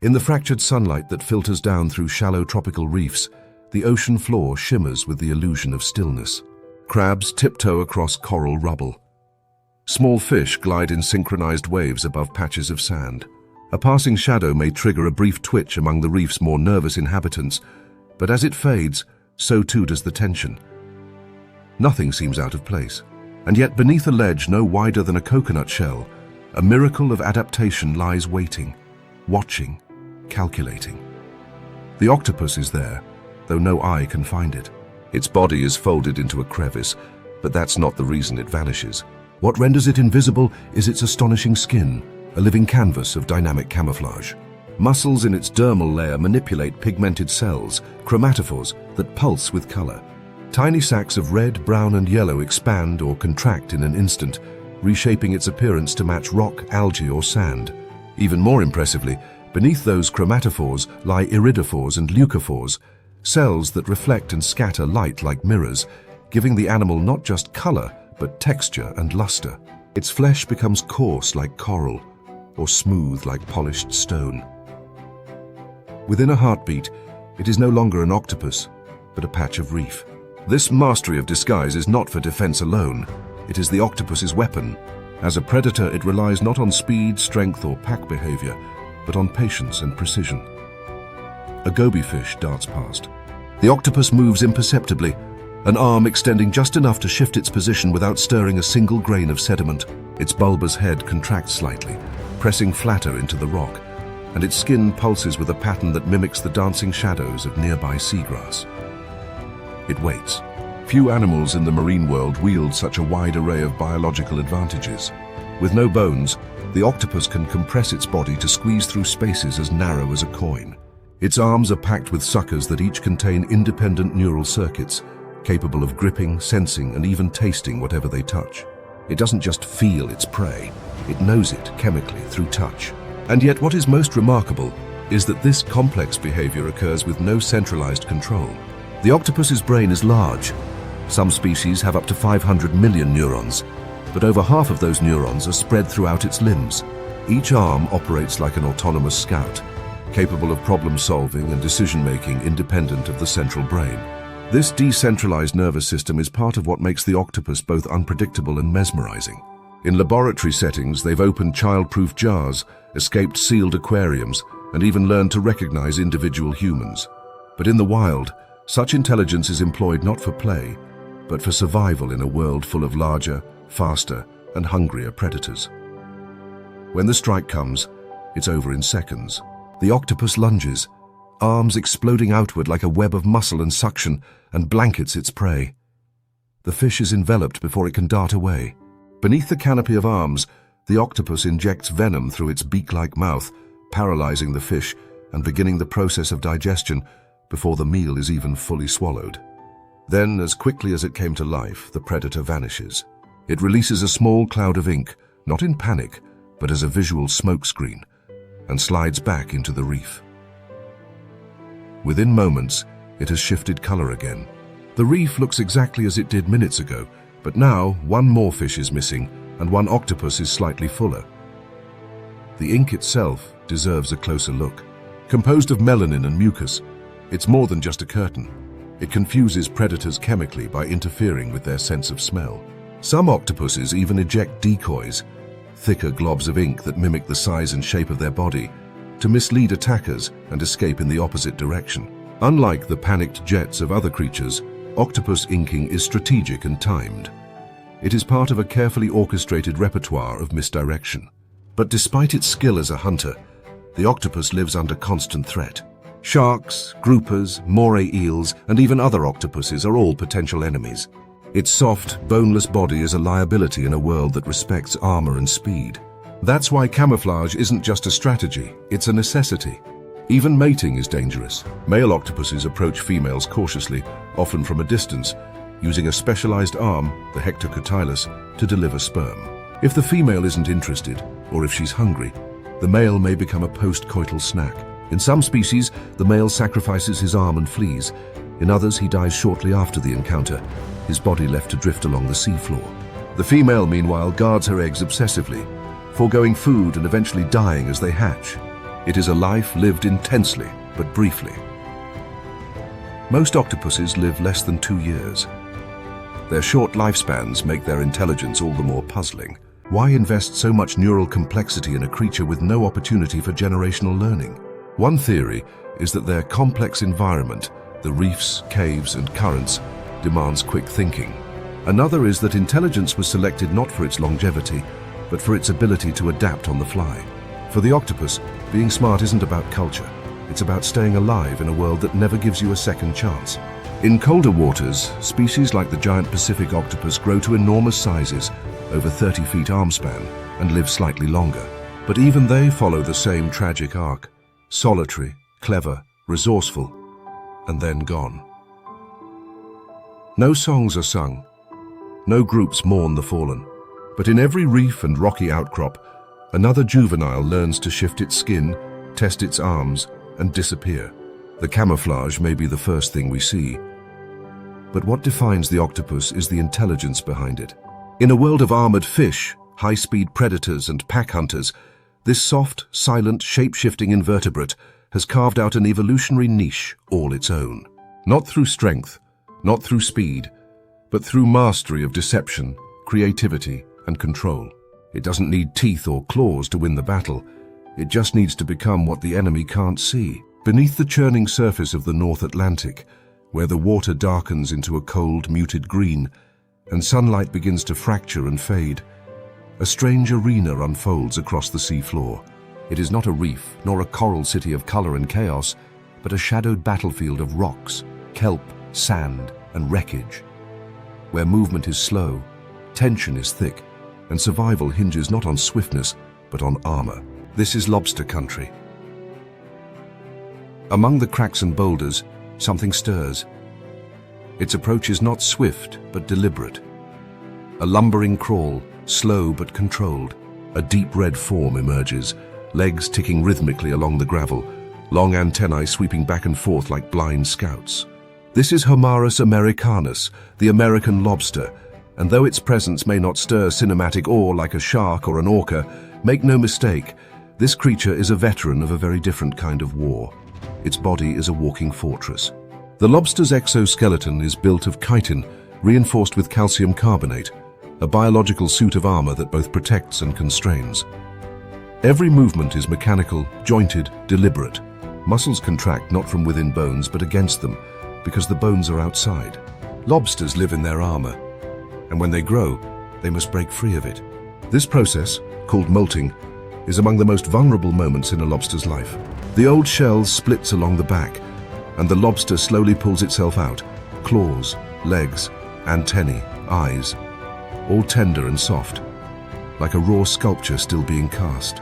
In the fractured sunlight that filters down through shallow tropical reefs, the ocean floor shimmers with the illusion of stillness. Crabs tiptoe across coral rubble. Small fish glide in synchronized waves above patches of sand. A passing shadow may trigger a brief twitch among the reef's more nervous inhabitants, but as it fades, so too does the tension. Nothing seems out of place, and yet beneath a ledge no wider than a coconut shell, a miracle of adaptation lies waiting, watching, calculating. The octopus is there, though no eye can find it. Its body is folded into a crevice, but that's not the reason it vanishes. What renders it invisible is its astonishing skin, a living canvas of dynamic camouflage. Muscles in its dermal layer manipulate pigmented cells, chromatophores, that pulse with color. Tiny sacs of red, brown, and yellow expand or contract in an instant, reshaping its appearance to match rock, algae, or sand. Even more impressively, beneath those chromatophores lie iridophores and leucophores, cells that reflect and scatter light like mirrors, giving the animal not just color, but texture and luster. Its flesh becomes coarse like coral, or smooth like polished stone. Within a heartbeat, it is no longer an octopus, but a patch of reef. This mastery of disguise is not for defense alone. It is the octopus's weapon. As a predator, it relies not on speed, strength, or pack behavior, but on patience and precision. A goby fish darts past. The octopus moves imperceptibly, an arm extending just enough to shift its position without stirring a single grain of sediment. Its bulbous head contracts slightly, pressing flatter into the rock, and its skin pulses with a pattern that mimics the dancing shadows of nearby seagrass. It waits. Few animals in the marine world wield such a wide array of biological advantages. With no bones, the octopus can compress its body to squeeze through spaces as narrow as a coin. Its arms are packed with suckers that each contain independent neural circuits, capable of gripping, sensing, and even tasting whatever they touch. It doesn't just feel its prey, it knows it chemically through touch. And yet what is most remarkable is that this complex behavior occurs with no centralized control. The octopus's brain is large. Some species have up to 500 million neurons, but over half of those neurons are spread throughout its limbs. Each arm operates like an autonomous scout, capable of problem-solving and decision-making independent of the central brain. This decentralized nervous system is part of what makes the octopus both unpredictable and mesmerizing. In laboratory settings, they've opened child-proof jars, escaped sealed aquariums, and even learned to recognize individual humans. But in the wild, such intelligence is employed not for play, but for survival in a world full of larger, faster, and hungrier predators. When the strike comes, it's over in seconds. The octopus lunges, arms exploding outward like a web of muscle and suction, and blankets its prey. The fish is enveloped before it can dart away. Beneath the canopy of arms, the octopus injects venom through its beak-like mouth, paralyzing the fish and beginning the process of digestion before the meal is even fully swallowed. Then, as quickly as it came to life, the predator vanishes. It releases a small cloud of ink, not in panic, but as a visual smokescreen, and slides back into the reef. Within moments, it has shifted color again. The reef looks exactly as it did minutes ago, but now one more fish is missing and one octopus is slightly fuller. The ink itself deserves a closer look. Composed of melanin and mucus, it's more than just a curtain. It confuses predators chemically by interfering with their sense of smell. Some octopuses even eject decoys, thicker globs of ink that mimic the size and shape of their body, to mislead attackers and escape in the opposite direction. Unlike the panicked jets of other creatures, octopus inking is strategic and timed. It is part of a carefully orchestrated repertoire of misdirection. But despite its skill as a hunter, the octopus lives under constant threat. Sharks, groupers, moray eels, and even other octopuses are all potential enemies. Its soft, boneless body is a liability in a world that respects armor and speed. That's why camouflage isn't just a strategy, it's a necessity. Even mating is dangerous. Male octopuses approach females cautiously, often from a distance, using a specialized arm, the hectocotylus, to deliver sperm. If the female isn't interested, or if she's hungry, the male may become a post-coital snack. In some species, the male sacrifices his arm and flees. In others, he dies shortly after the encounter, his body left to drift along the seafloor. The female, meanwhile, guards her eggs obsessively, foregoing food and eventually dying as they hatch. It is a life lived intensely, but briefly. Most octopuses live less than 2 years. Their short lifespans make their intelligence all the more puzzling. Why invest so much neural complexity in a creature with no opportunity for generational learning? One theory is that their complex environment, the reefs, caves, and currents, demands quick thinking. Another is that intelligence was selected not for its longevity, but for its ability to adapt on the fly. For the octopus, being smart isn't about culture. It's about staying alive in a world that never gives you a second chance. In colder waters, species like the giant Pacific octopus grow to enormous sizes, over 30 feet arm span, and live slightly longer. But even they follow the same tragic arc: solitary, clever, resourceful, and then gone. No songs are sung. No groups mourn the fallen. But in every reef and rocky outcrop, another juvenile learns to shift its skin, test its arms, and disappear. The camouflage may be the first thing we see. But what defines the octopus is the intelligence behind it. In a world of armored fish, high-speed predators, and pack hunters, this soft, silent, shape-shifting invertebrate has carved out an evolutionary niche all its own. Not through strength, not through speed, but through mastery of deception, creativity, and control. It doesn't need teeth or claws to win the battle. It just needs to become what the enemy can't see. Beneath the churning surface of the North Atlantic, where the water darkens into a cold, muted green, and sunlight begins to fracture and fade, a strange arena unfolds across the seafloor. It is not a reef, nor a coral city of color and chaos, but a shadowed battlefield of rocks, kelp, sand, and wreckage, where movement is slow, tension is thick, and survival hinges not on swiftness, but on armor. This is lobster country. Among the cracks and boulders, something stirs. Its approach is not swift, but deliberate. A lumbering crawl, slow but controlled. A deep red form emerges, legs ticking rhythmically along the gravel, long antennae sweeping back and forth like blind scouts. This is Homarus americanus, the American lobster, and though its presence may not stir cinematic awe like a shark or an orca, make no mistake, this creature is a veteran of a very different kind of war. Its body is a walking fortress. The lobster's exoskeleton is built of chitin, reinforced with calcium carbonate, a biological suit of armor that both protects and constrains. Every movement is mechanical, jointed, deliberate. Muscles contract not from within bones but against them, because the bones are outside. Lobsters live in their armor, and when they grow, they must break free of it. This process, called molting, is among the most vulnerable moments in a lobster's life. The old shell splits along the back, and the lobster slowly pulls itself out. Claws, legs, antennae, eyes, all tender and soft, like a raw sculpture still being cast.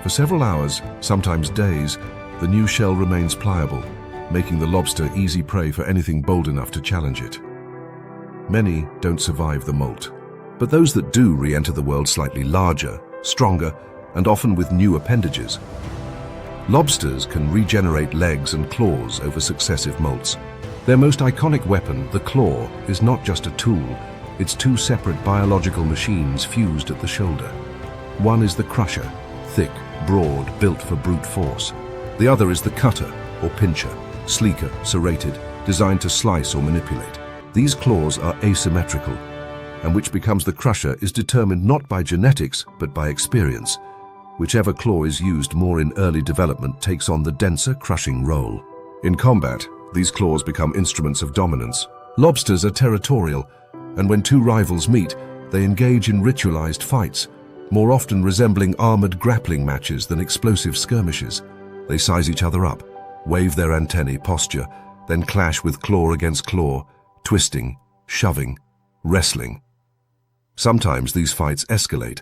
For several hours, sometimes days, the new shell remains pliable, making the lobster easy prey for anything bold enough to challenge it. Many don't survive the molt, but those that do re-enter the world slightly larger, stronger, and often with new appendages. Lobsters can regenerate legs and claws over successive molts. Their most iconic weapon, the claw, is not just a tool, it's two separate biological machines fused at the shoulder. One is the crusher, thick, broad, built for brute force. The other is the cutter, or pincher, sleeker, serrated, designed to slice or manipulate. These claws are asymmetrical, and which becomes the crusher is determined not by genetics, but by experience. Whichever claw is used more in early development takes on the denser, crushing role. In combat, these claws become instruments of dominance. Lobsters are territorial, and when two rivals meet, they engage in ritualized fights, more often resembling armored grappling matches than explosive skirmishes. They size each other up, wave their antennae, posture, then clash with claw against claw, twisting, shoving, wrestling. Sometimes these fights escalate.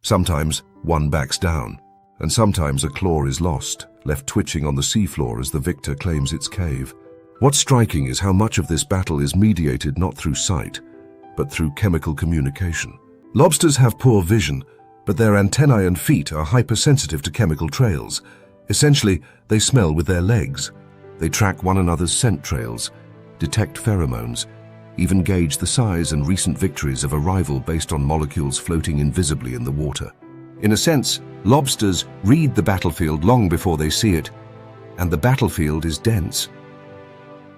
Sometimes one backs down, and sometimes a claw is lost, left twitching on the seafloor as the victor claims its cave. What's striking is how much of this battle is mediated not through sight, but through chemical communication. Lobsters have poor vision, but their antennae and feet are hypersensitive to chemical trails. Essentially, they smell with their legs. They track one another's scent trails, detect pheromones, even gauge the size and recent victories of a rival based on molecules floating invisibly in the water. In a sense, lobsters read the battlefield long before they see it, and the battlefield is dense.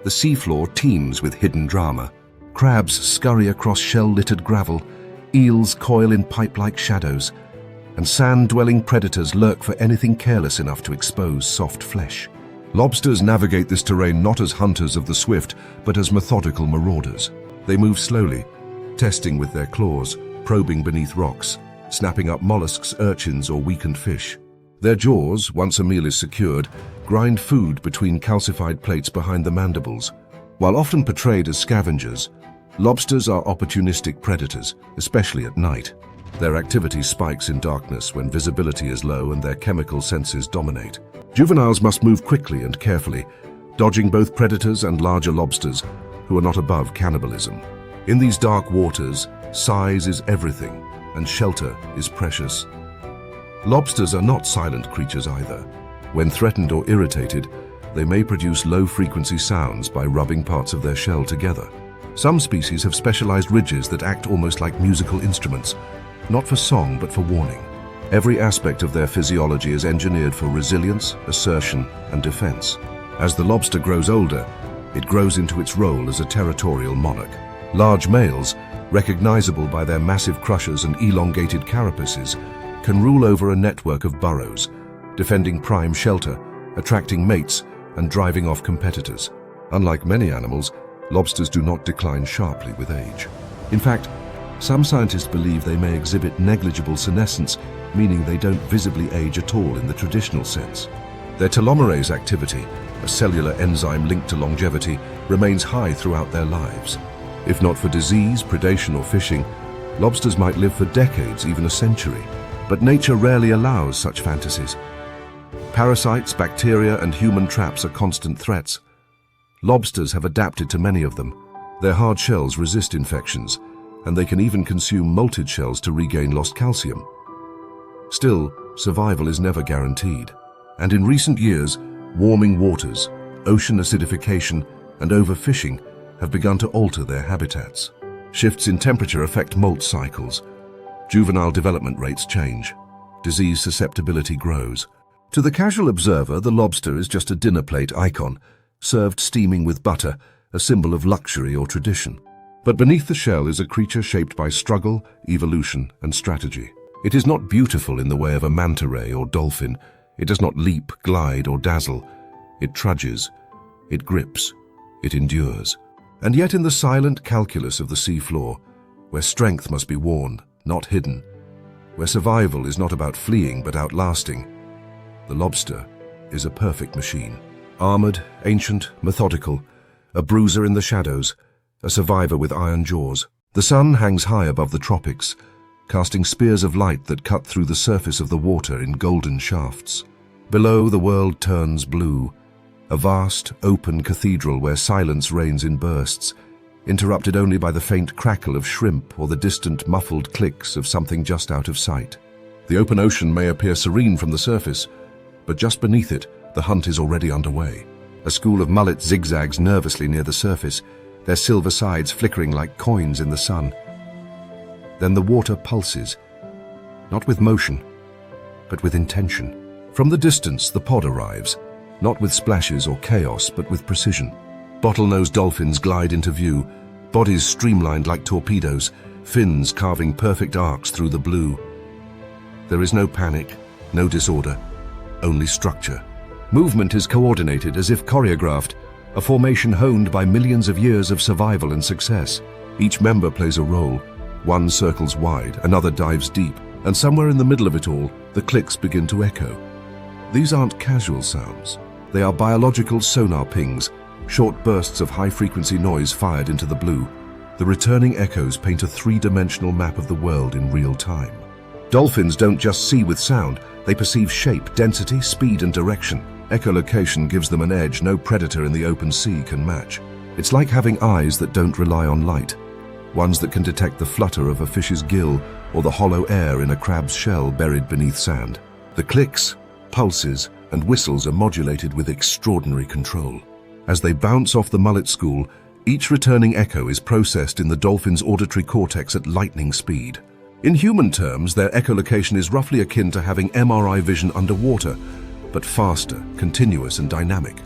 The seafloor teems with hidden drama. Crabs scurry across shell-littered gravel, eels coil in pipe-like shadows, and sand-dwelling predators lurk for anything careless enough to expose soft flesh. Lobsters navigate this terrain not as hunters of the swift, but as methodical marauders. They move slowly, testing with their claws, probing beneath rocks, snapping up mollusks, urchins, or weakened fish. Their jaws, once a meal is secured, grind food between calcified plates behind the mandibles. While often portrayed as scavengers, lobsters are opportunistic predators, especially at night. Their activity spikes in darkness when visibility is low and their chemical senses dominate. Juveniles must move quickly and carefully, dodging both predators and larger lobsters who are not above cannibalism. In these dark waters, size is everything, and shelter is precious. Lobsters are not silent creatures either. When threatened or irritated, they may produce low-frequency sounds by rubbing parts of their shell together. Some species have specialized ridges that act almost like musical instruments, not for song but for warning. Every aspect of their physiology is engineered for resilience, assertion, and defense. As the lobster grows older, it grows into its role as a territorial monarch. Large males, recognizable by their massive crushers and elongated carapaces, can rule over a network of burrows, defending prime shelter, attracting mates, and driving off competitors. Unlike many animals, lobsters do not decline sharply with age. In fact, some scientists believe they may exhibit negligible senescence, meaning they don't visibly age at all in the traditional sense. Their telomerase activity, a cellular enzyme linked to longevity, remains high throughout their lives. If not for disease, predation, or fishing, lobsters might live for decades, even a century. But nature rarely allows such fantasies. Parasites, bacteria, and human traps are constant threats. Lobsters have adapted to many of them. Their hard shells resist infections, and they can even consume molted shells to regain lost calcium. Still, survival is never guaranteed. And in recent years, warming waters, ocean acidification, and overfishing have begun to alter their habitats. Shifts in temperature affect molt cycles. Juvenile development rates change. Disease susceptibility grows. To the casual observer, the lobster is just a dinner plate icon, served steaming with butter, a symbol of luxury or tradition. But beneath the shell is a creature shaped by struggle, evolution, and strategy. It is not beautiful in the way of a manta ray or dolphin. It does not leap, glide, or dazzle. It trudges. It grips. It endures. And yet in the silent calculus of the sea floor, where strength must be worn, not hidden, where survival is not about fleeing but outlasting, the lobster is a perfect machine. Armored, ancient, methodical, a bruiser in the shadows, a survivor with iron jaws. The sun hangs high above the tropics, casting spears of light that cut through the surface of the water in golden shafts. Below, the world turns blue, a vast, open cathedral where silence reigns in bursts, interrupted only by the faint crackle of shrimp or the distant muffled clicks of something just out of sight. The open ocean may appear serene from the surface, but just beneath it, the hunt is already underway. A school of mullet zigzags nervously near the surface, their silver sides flickering like coins in the sun. Then the water pulses, not with motion, but with intention. From the distance, the pod arrives, not with splashes or chaos, but with precision. Bottlenose dolphins glide into view, bodies streamlined like torpedoes, fins carving perfect arcs through the blue. There is no panic, no disorder, only structure. Movement is coordinated as if choreographed, a formation honed by millions of years of survival and success. Each member plays a role. One circles wide, another dives deep, and somewhere in the middle of it all, the clicks begin to echo. These aren't casual sounds. They are biological sonar pings, short bursts of high-frequency noise fired into the blue. The returning echoes paint a three-dimensional map of the world in real time. Dolphins don't just see with sound, they perceive shape, density, speed, and direction. Echolocation gives them an edge no predator in the open sea can match. It's like having eyes that don't rely on light, ones that can detect the flutter of a fish's gill or the hollow air in a crab's shell buried beneath sand. The clicks, pulses, and whistles are modulated with extraordinary control. As they bounce off the mullet school, each returning echo is processed in the dolphin's auditory cortex at lightning speed. In human terms, their echolocation is roughly akin to having MRI vision underwater, but faster, continuous and dynamic.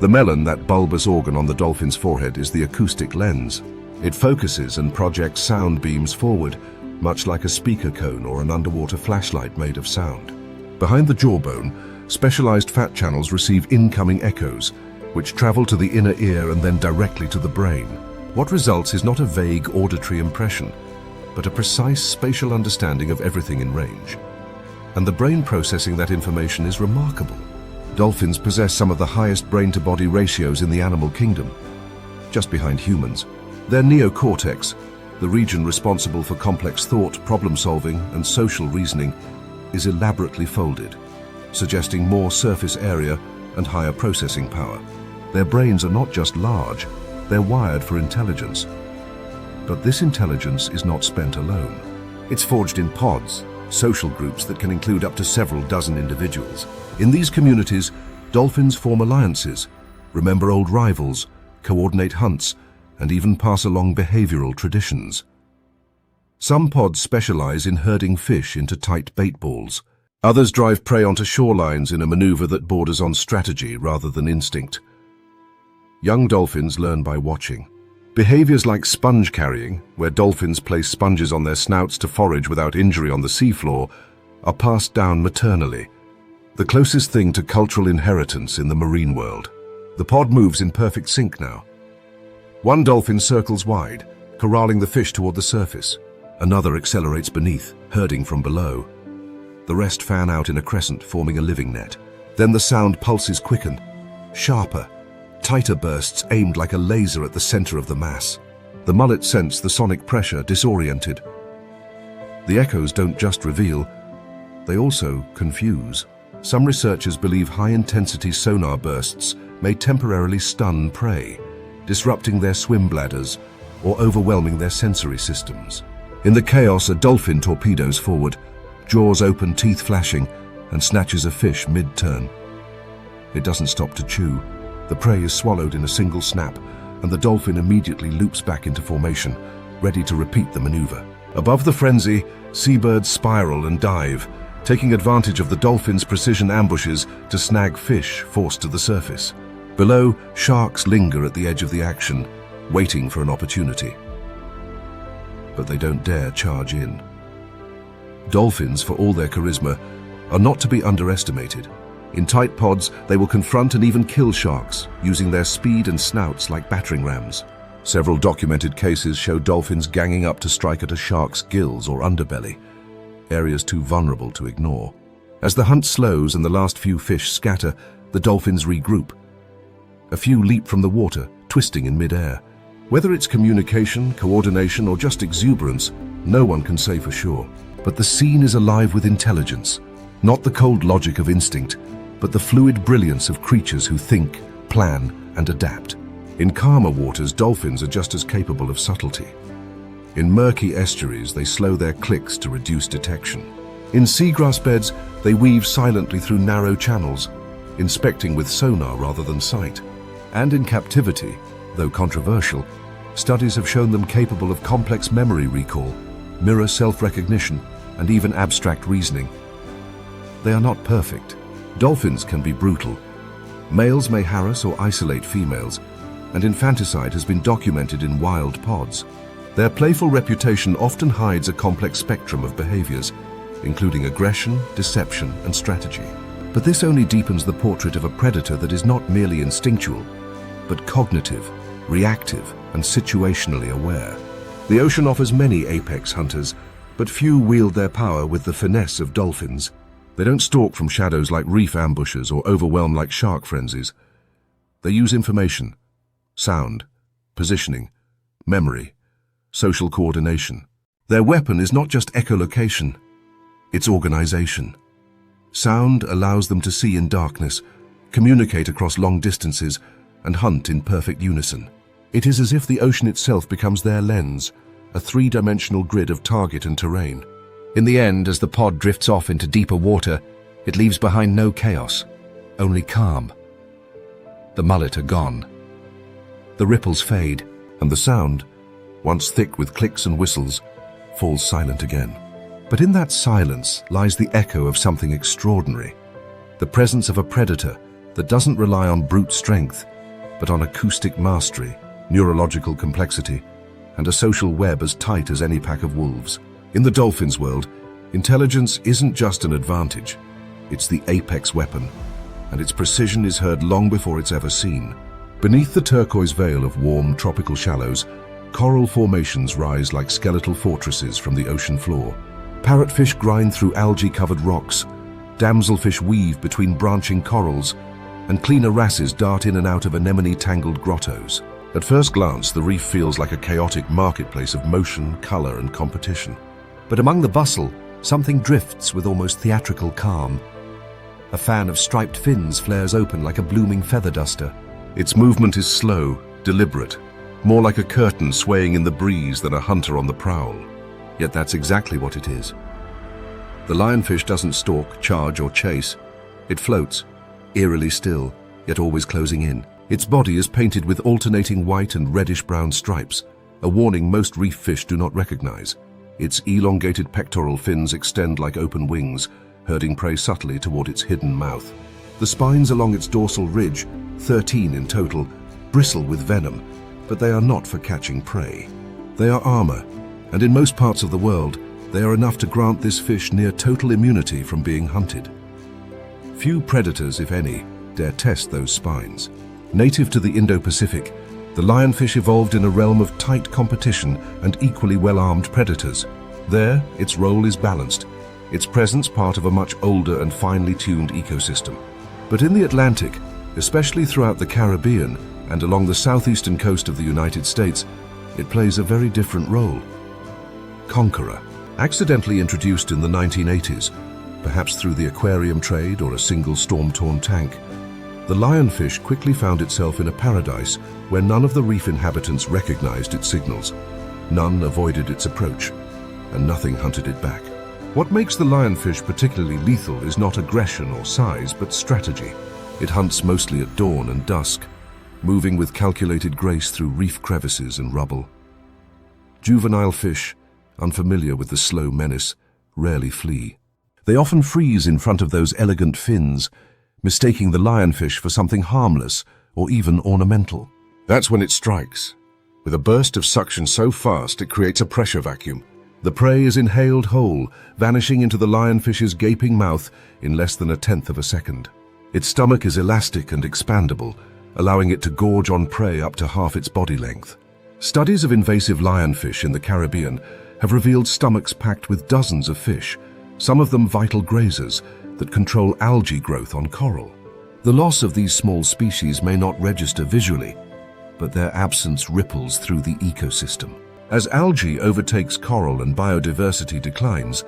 The melon, that bulbous organ on the dolphin's forehead, is the acoustic lens. It focuses and projects sound beams forward, much like a speaker cone or an underwater flashlight made of sound. Behind the jawbone, specialized fat channels receive incoming echoes, which travel to the inner ear and then directly to the brain. What results is not a vague auditory impression, but a precise spatial understanding of everything in range. And the brain processing that information is remarkable. Dolphins possess some of the highest brain-to-body ratios in the animal kingdom, just behind humans. Their neocortex, the region responsible for complex thought, problem-solving, and social reasoning, is elaborately folded, suggesting more surface area and higher processing power. Their brains are not just large, they're wired for intelligence. But this intelligence is not spent alone. It's forged in pods, social groups that can include up to several dozen individuals. In these communities, dolphins form alliances, remember old rivals, coordinate hunts, and even pass along behavioral traditions. Some pods specialize in herding fish into tight bait balls. Others drive prey onto shorelines in a maneuver that borders on strategy rather than instinct. Young dolphins learn by watching. Behaviors like sponge carrying, where dolphins place sponges on their snouts to forage without injury on the seafloor, are passed down maternally, the closest thing to cultural inheritance in the marine world. The pod moves in perfect sync now. One dolphin circles wide, corralling the fish toward the surface. Another accelerates beneath, herding from below. The rest fan out in a crescent, forming a living net. Then the sound pulses quicken, sharper, tighter bursts aimed like a laser at the center of the mass. The mullet sense the sonic pressure, disoriented. The echoes don't just reveal, they also confuse. Some researchers believe high-intensity sonar bursts may temporarily stun prey, disrupting their swim bladders or overwhelming their sensory systems. In the chaos, a dolphin torpedoes forward, jaws open, teeth flashing, and snatches a fish mid-turn. It doesn't stop to chew. The prey is swallowed in a single snap, and the dolphin immediately loops back into formation, ready to repeat the maneuver. Above the frenzy, seabirds spiral and dive, taking advantage of the dolphin's precision ambushes to snag fish forced to the surface. Below, sharks linger at the edge of the action, waiting for an opportunity. But they don't dare charge in. Dolphins, for all their charisma, are not to be underestimated. In tight pods, they will confront and even kill sharks, using their speed and snouts like battering rams. Several documented cases show dolphins ganging up to strike at a shark's gills or underbelly, areas too vulnerable to ignore. As the hunt slows and the last few fish scatter, the dolphins regroup. A few leap from the water, twisting in mid-air. Whether it's communication, coordination, or just exuberance, no one can say for sure. But the scene is alive with intelligence, not the cold logic of instinct, but the fluid brilliance of creatures who think, plan, and adapt. In calmer waters, dolphins are just as capable of subtlety. In murky estuaries, they slow their clicks to reduce detection. In seagrass beds, they weave silently through narrow channels, inspecting with sonar rather than sight. And in captivity, though controversial, studies have shown them capable of complex memory recall, mirror self-recognition, and even abstract reasoning. They are not perfect. Dolphins can be brutal. Males may harass or isolate females, and infanticide has been documented in wild pods. Their playful reputation often hides a complex spectrum of behaviors, including aggression, deception, and strategy. But this only deepens the portrait of a predator that is not merely instinctual, but cognitive, reactive, and situationally aware. The ocean offers many apex hunters, but few wield their power with the finesse of dolphins. They don't stalk from shadows like reef ambushes or overwhelm like shark frenzies. They use information, sound, positioning, memory, social coordination. Their weapon is not just echolocation, it's organization. Sound allows them to see in darkness, communicate across long distances, and hunt in perfect unison. It is as if the ocean itself becomes their lens, a three-dimensional grid of target and terrain. In the end, as the pod drifts off into deeper water, it leaves behind no chaos, only calm. The mullet are gone. The ripples fade, and the sound, once thick with clicks and whistles, falls silent again. But in that silence lies the echo of something extraordinary. The presence of a predator that doesn't rely on brute strength, but on acoustic mastery, neurological complexity, and a social web as tight as any pack of wolves. In the dolphin's world, intelligence isn't just an advantage, it's the apex weapon, and its precision is heard long before it's ever seen. Beneath the turquoise veil of warm tropical shallows, coral formations rise like skeletal fortresses from the ocean floor. Parrotfish grind through algae-covered rocks, damselfish weave between branching corals, and cleaner wrasses dart in and out of anemone-tangled grottos. At first glance, the reef feels like a chaotic marketplace of motion, color, and competition. But among the bustle, something drifts with almost theatrical calm. A fan of striped fins flares open like a blooming feather duster. Its movement is slow, deliberate, more like a curtain swaying in the breeze than a hunter on the prowl. Yet that's exactly what it is. The lionfish doesn't stalk, charge, or chase. It floats, eerily still, yet always closing in. Its body is painted with alternating white and reddish-brown stripes, a warning most reef fish do not recognize. Its elongated pectoral fins extend like open wings, herding prey subtly toward its hidden mouth. The spines along its dorsal ridge, 13 in total, bristle with venom, but they are not for catching prey. They are armor, and in most parts of the world, they are enough to grant this fish near total immunity from being hunted. Few predators, if any, dare test those spines. Native to the Indo-Pacific, the lionfish evolved in a realm of tight competition and equally well-armed predators. There, its role is balanced, its presence part of a much older and finely tuned ecosystem. But in the Atlantic, especially throughout the Caribbean and along the southeastern coast of the United States, it plays a very different role. Conqueror. Accidentally introduced in the 1980s, perhaps through the aquarium trade or a single storm-torn tank, the lionfish quickly found itself in a paradise where none of the reef inhabitants recognized its signals. None avoided its approach, and nothing hunted it back. What makes the lionfish particularly lethal is not aggression or size, but strategy. It hunts mostly at dawn and dusk, moving with calculated grace through reef crevices and rubble. Juvenile fish, unfamiliar with the slow menace, rarely flee. They often freeze in front of those elegant fins, mistaking the lionfish for something harmless or even ornamental. That's when it strikes. With a burst of suction so fast it creates a pressure vacuum. The prey is inhaled whole, vanishing into the lionfish's gaping mouth in less than 1/10 of a second. Its stomach is elastic and expandable, allowing it to gorge on prey up to half its body length. Studies of invasive lionfish in the Caribbean have revealed stomachs packed with dozens of fish, some of them vital grazers that control algae growth on coral. The loss of these small species may not register visually, but their absence ripples through the ecosystem. As algae overtakes coral and biodiversity declines,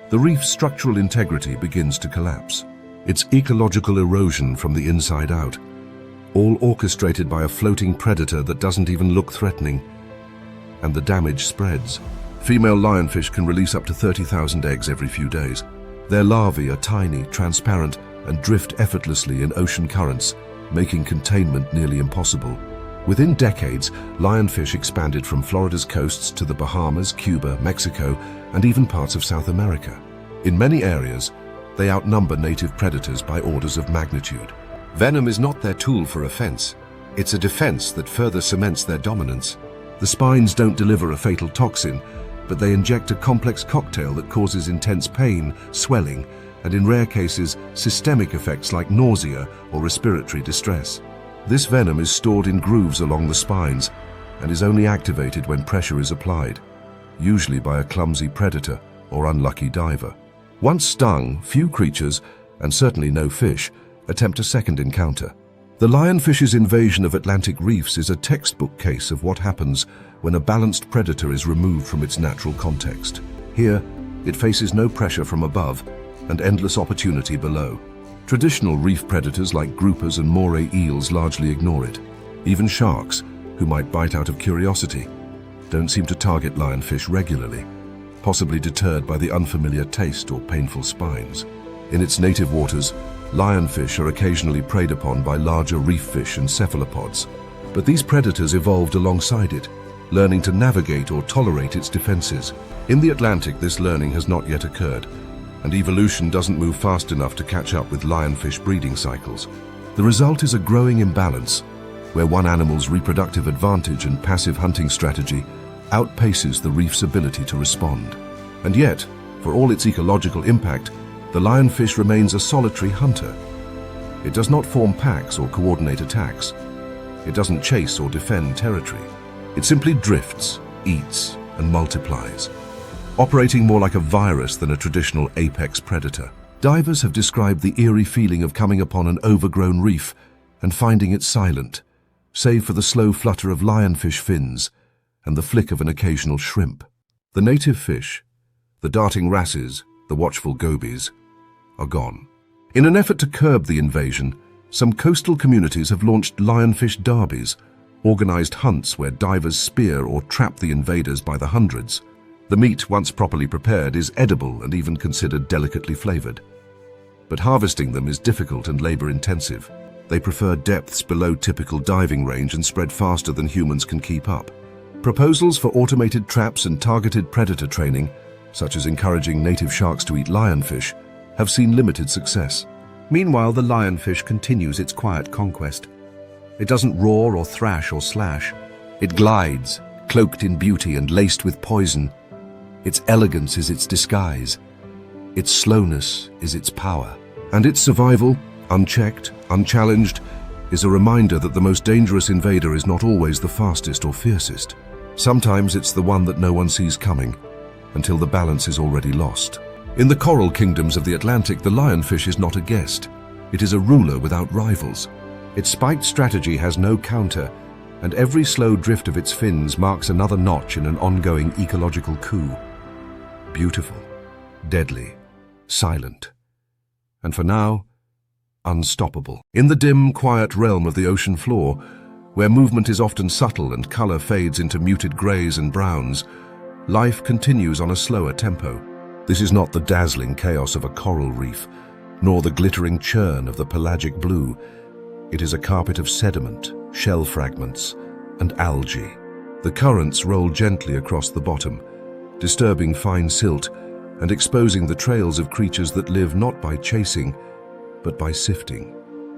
the reef's structural integrity begins to collapse. It's ecological erosion from the inside out, all orchestrated by a floating predator that doesn't even look threatening. And the damage spreads. Female lionfish can release up to 30,000 eggs every few days. Their larvae are tiny, transparent, and drift effortlessly in ocean currents, making containment nearly impossible. Within decades, lionfish expanded from Florida's coasts to the Bahamas, Cuba, Mexico, and even parts of South America. In many areas, they outnumber native predators by orders of magnitude. Venom is not their tool for offense. It's a defense that further cements their dominance. The spines don't deliver a fatal toxin, but they inject a complex cocktail that causes intense pain, swelling, and in rare cases, systemic effects like nausea or respiratory distress. This venom is stored in grooves along the spines and is only activated when pressure is applied, usually by a clumsy predator or unlucky diver. Once stung, few creatures, and certainly no fish, attempt a second encounter. The lionfish's invasion of Atlantic reefs is a textbook case of what happens when a balanced predator is removed from its natural context. Here, it faces no pressure from above and endless opportunity below. Traditional reef predators like groupers and moray eels largely ignore it. Even sharks, who might bite out of curiosity, don't seem to target lionfish regularly, possibly deterred by the unfamiliar taste or painful spines. In its native waters, lionfish are occasionally preyed upon by larger reef fish and cephalopods, but these predators evolved alongside it, learning to navigate or tolerate its defenses. In the Atlantic, this learning has not yet occurred, and evolution doesn't move fast enough to catch up with lionfish breeding cycles. The result is a growing imbalance, where one animal's reproductive advantage and passive hunting strategy outpaces the reef's ability to respond. And yet, for all its ecological impact, the lionfish remains a solitary hunter. It does not form packs or coordinate attacks. It doesn't chase or defend territory. It simply drifts, eats, and multiplies, operating more like a virus than a traditional apex predator. Divers have described the eerie feeling of coming upon an overgrown reef and finding it silent, save for the slow flutter of lionfish fins and the flick of an occasional shrimp. The native fish, the darting wrasses, the watchful gobies, are gone. In an effort to curb the invasion, some coastal communities have launched lionfish derbies, organized hunts where divers spear or trap the invaders by the hundreds. The meat, once properly prepared, is edible and even considered delicately flavored. But harvesting them is difficult and labor-intensive. They prefer depths below typical diving range and spread faster than humans can keep up. Proposals for automated traps and targeted predator training, such as encouraging native sharks to eat lionfish, have seen limited success. Meanwhile, the lionfish continues its quiet conquest. It doesn't roar or thrash or slash. It glides, cloaked in beauty and laced with poison. Its elegance is its disguise. Its slowness is its power. And its survival, unchecked, unchallenged, is a reminder that the most dangerous invader is not always the fastest or fiercest. Sometimes it's the one that no one sees coming, until the balance is already lost. In the coral kingdoms of the Atlantic, the lionfish is not a guest. It is a ruler without rivals. Its spiked strategy has no counter, and every slow drift of its fins marks another notch in an ongoing ecological coup. Beautiful, deadly, silent, and for now, unstoppable. In the dim, quiet realm of the ocean floor, where movement is often subtle and color fades into muted grays and browns, life continues on a slower tempo. This is not the dazzling chaos of a coral reef, nor the glittering churn of the pelagic blue. It is a carpet of sediment, shell fragments, and algae. The currents roll gently across the bottom, disturbing fine silt and exposing the trails of creatures that live not by chasing, but by sifting.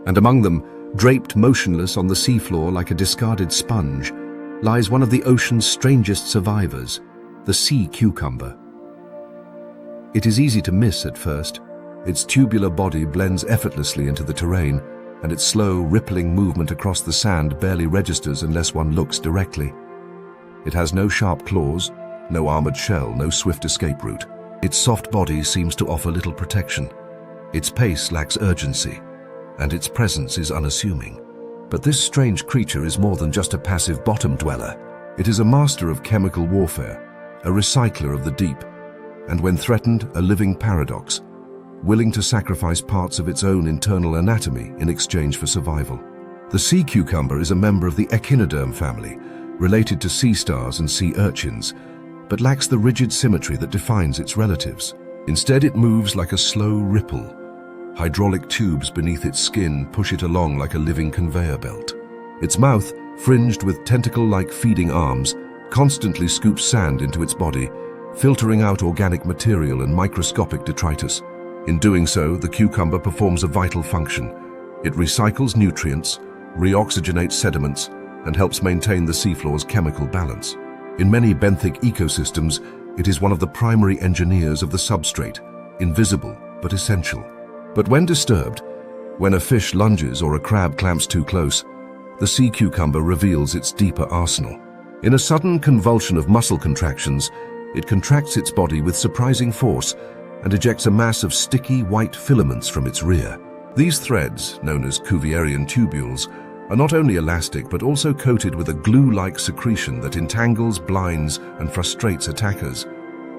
And among them, draped motionless on the seafloor like a discarded sponge, lies one of the ocean's strangest survivors, the sea cucumber. It is easy to miss at first. Its tubular body blends effortlessly into the terrain, and its slow, rippling movement across the sand barely registers unless one looks directly. It has no sharp claws, no armored shell, no swift escape route. Its soft body seems to offer little protection. Its pace lacks urgency, and its presence is unassuming. But this strange creature is more than just a passive bottom dweller. It is a master of chemical warfare, a recycler of the deep, and when threatened, a living paradox, willing to sacrifice parts of its own internal anatomy in exchange for survival. The sea cucumber is a member of the echinoderm family, related to sea stars and sea urchins, but lacks the rigid symmetry that defines its relatives. Instead, it moves like a slow ripple. Hydraulic tubes beneath its skin push it along like a living conveyor belt. Its mouth, fringed with tentacle-like feeding arms, constantly scoops sand into its body, filtering out organic material and microscopic detritus. In doing so, the cucumber performs a vital function. It recycles nutrients, reoxygenates sediments, and helps maintain the seafloor's chemical balance. In many benthic ecosystems, it is one of the primary engineers of the substrate, invisible but essential. But when disturbed, when a fish lunges or a crab clamps too close, the sea cucumber reveals its deeper arsenal. In a sudden convulsion of muscle contractions, it contracts its body with surprising force and ejects a mass of sticky white filaments from its rear. These threads, known as Cuvierian tubules, are not only elastic but also coated with a glue-like secretion that entangles, blinds, and frustrates attackers.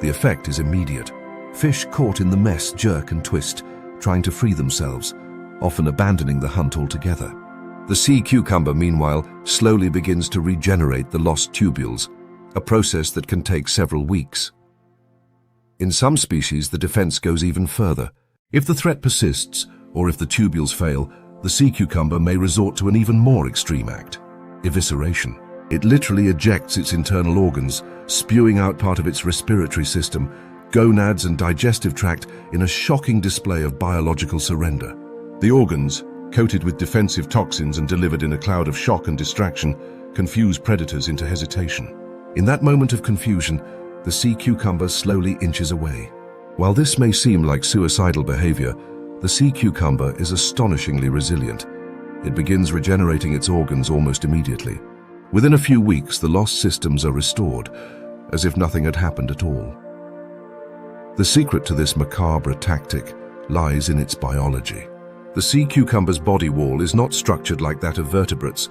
The effect is immediate. Fish caught in the mess jerk and twist, trying to free themselves, often abandoning the hunt altogether. The sea cucumber, meanwhile, slowly begins to regenerate the lost tubules, a process that can take several weeks. In some species, the defense goes even further. If the threat persists, or if the tubules fail, the sea cucumber may resort to an even more extreme act: evisceration. It literally ejects its internal organs, spewing out part of its respiratory system, gonads and digestive tract in a shocking display of biological surrender. The organs, coated with defensive toxins and delivered in a cloud of shock and distraction, confuse predators into hesitation. In that moment of confusion, the sea cucumber slowly inches away. While this may seem like suicidal behavior, the sea cucumber is astonishingly resilient. It begins regenerating its organs almost immediately. Within a few weeks, the lost systems are restored, as if nothing had happened at all. The secret to this macabre tactic lies in its biology. The sea cucumber's body wall is not structured like that of vertebrates.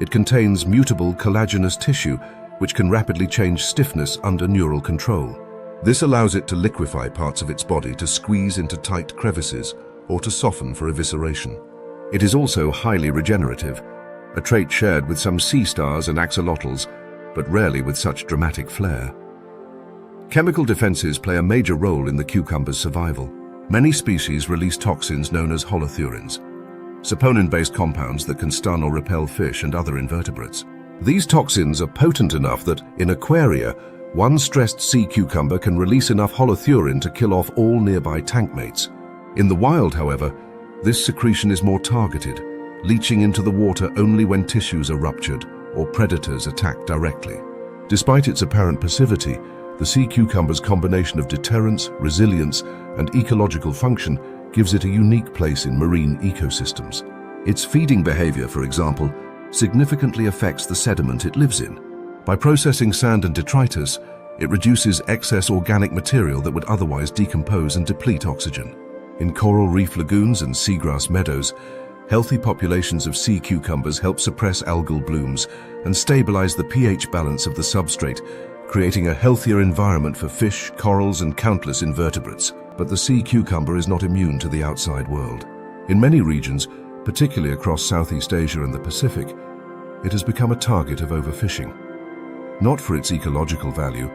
It contains mutable collagenous tissue, which can rapidly change stiffness under neural control. This allows it to liquefy parts of its body to squeeze into tight crevices or to soften for evisceration. It is also highly regenerative, a trait shared with some sea stars and axolotls, but rarely with such dramatic flair. Chemical defenses play a major role in the cucumber's survival. Many species release toxins known as holothurins, saponin-based compounds that can stun or repel fish and other invertebrates. These toxins are potent enough that, in aquaria, one stressed sea cucumber can release enough holothurin to kill off all nearby tank mates. In the wild, however, this secretion is more targeted, leaching into the water only when tissues are ruptured or predators attack directly. Despite its apparent passivity, the sea cucumber's combination of deterrence, resilience, and ecological function gives it a unique place in marine ecosystems. Its feeding behavior, for example, significantly affects the sediment it lives in. By processing sand and detritus, it reduces excess organic material that would otherwise decompose and deplete oxygen. In coral reef lagoons and seagrass meadows, healthy populations of sea cucumbers help suppress algal blooms and stabilize the pH balance of the substrate, creating a healthier environment for fish, corals, and countless invertebrates. But the sea cucumber is not immune to the outside world. In many regions, particularly across Southeast Asia and the Pacific, it has become a target of overfishing. Not for its ecological value,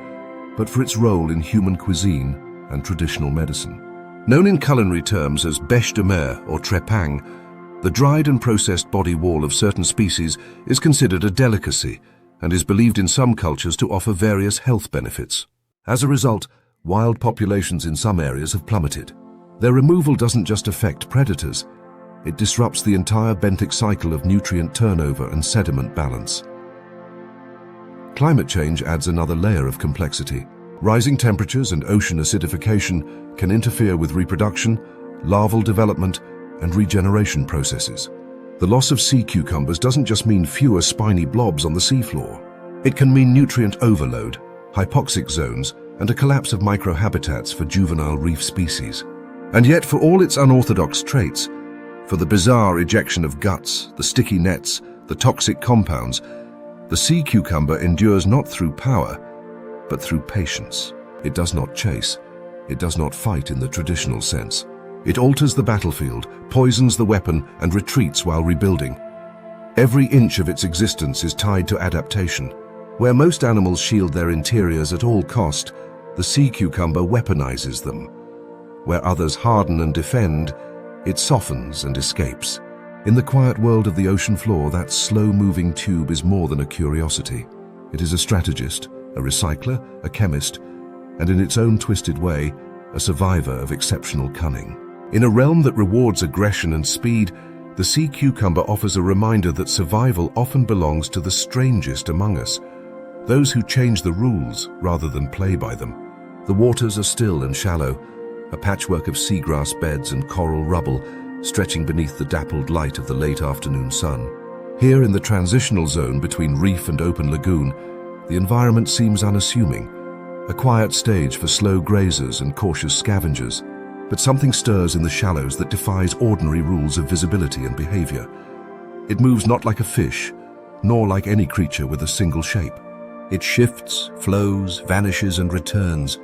but for its role in human cuisine and traditional medicine. Known in culinary terms as bêche de mer or trepang, the dried and processed body wall of certain species is considered a delicacy and is believed in some cultures to offer various health benefits. As a result, wild populations in some areas have plummeted. Their removal doesn't just affect predators, it disrupts the entire benthic cycle of nutrient turnover and sediment balance. Climate change adds another layer of complexity. Rising temperatures and ocean acidification can interfere with reproduction, larval development, and regeneration processes. The loss of sea cucumbers doesn't just mean fewer spiny blobs on the seafloor. It can mean nutrient overload, hypoxic zones, and a collapse of microhabitats for juvenile reef species. And yet, for all its unorthodox traits, for the bizarre ejection of guts, the sticky nets, the toxic compounds, the sea cucumber endures not through power, but through patience. It does not chase. It does not fight in the traditional sense. It alters the battlefield, poisons the weapon, and retreats while rebuilding. Every inch of its existence is tied to adaptation. Where most animals shield their interiors at all cost, the sea cucumber weaponizes them. Where others harden and defend, it softens and escapes. In the quiet world of the ocean floor, that slow-moving tube is more than a curiosity. It is a strategist, a recycler, a chemist, and in its own twisted way, a survivor of exceptional cunning. In a realm that rewards aggression and speed, the sea cucumber offers a reminder that survival often belongs to the strangest among us, those who change the rules rather than play by them. The waters are still and shallow, a patchwork of seagrass beds and coral rubble stretching beneath the dappled light of the late afternoon sun. Here in the transitional zone between reef and open lagoon, the environment seems unassuming, a quiet stage for slow grazers and cautious scavengers. But something stirs in the shallows that defies ordinary rules of visibility and behavior. It moves not like a fish, nor like any creature with a single shape. It shifts, flows, vanishes, and returns,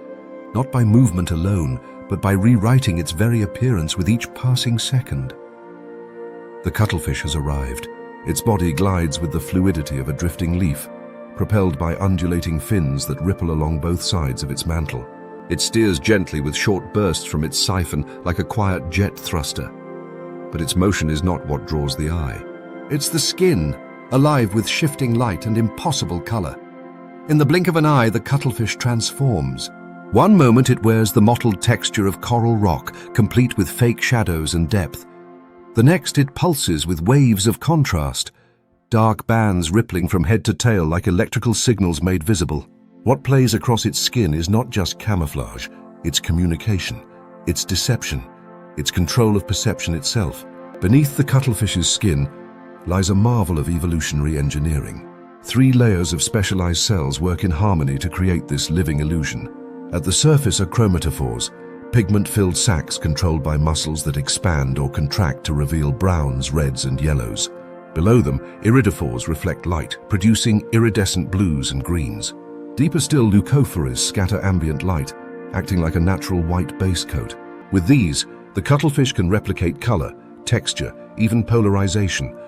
not by movement alone, but by rewriting its very appearance with each passing second. The cuttlefish has arrived. Its body glides with the fluidity of a drifting leaf, propelled by undulating fins that ripple along both sides of its mantle. It steers gently with short bursts from its siphon like a quiet jet thruster. But its motion is not what draws the eye. It's the skin, alive with shifting light and impossible color. In the blink of an eye, the cuttlefish transforms. One moment it wears the mottled texture of coral rock, complete with fake shadows and depth. The next it pulses with waves of contrast, dark bands rippling from head to tail like electrical signals made visible. What plays across its skin is not just camouflage, it's communication, it's deception, it's control of perception itself. Beneath the cuttlefish's skin lies a marvel of evolutionary engineering. 3 layers of specialized cells work in harmony to create this living illusion. At the surface are chromatophores, pigment-filled sacs controlled by muscles that expand or contract to reveal browns, reds, and yellows. Below them, iridophores reflect light, producing iridescent blues and greens. Deeper still, leucophores scatter ambient light, acting like a natural white base coat. With these, the cuttlefish can replicate color, texture, even polarization,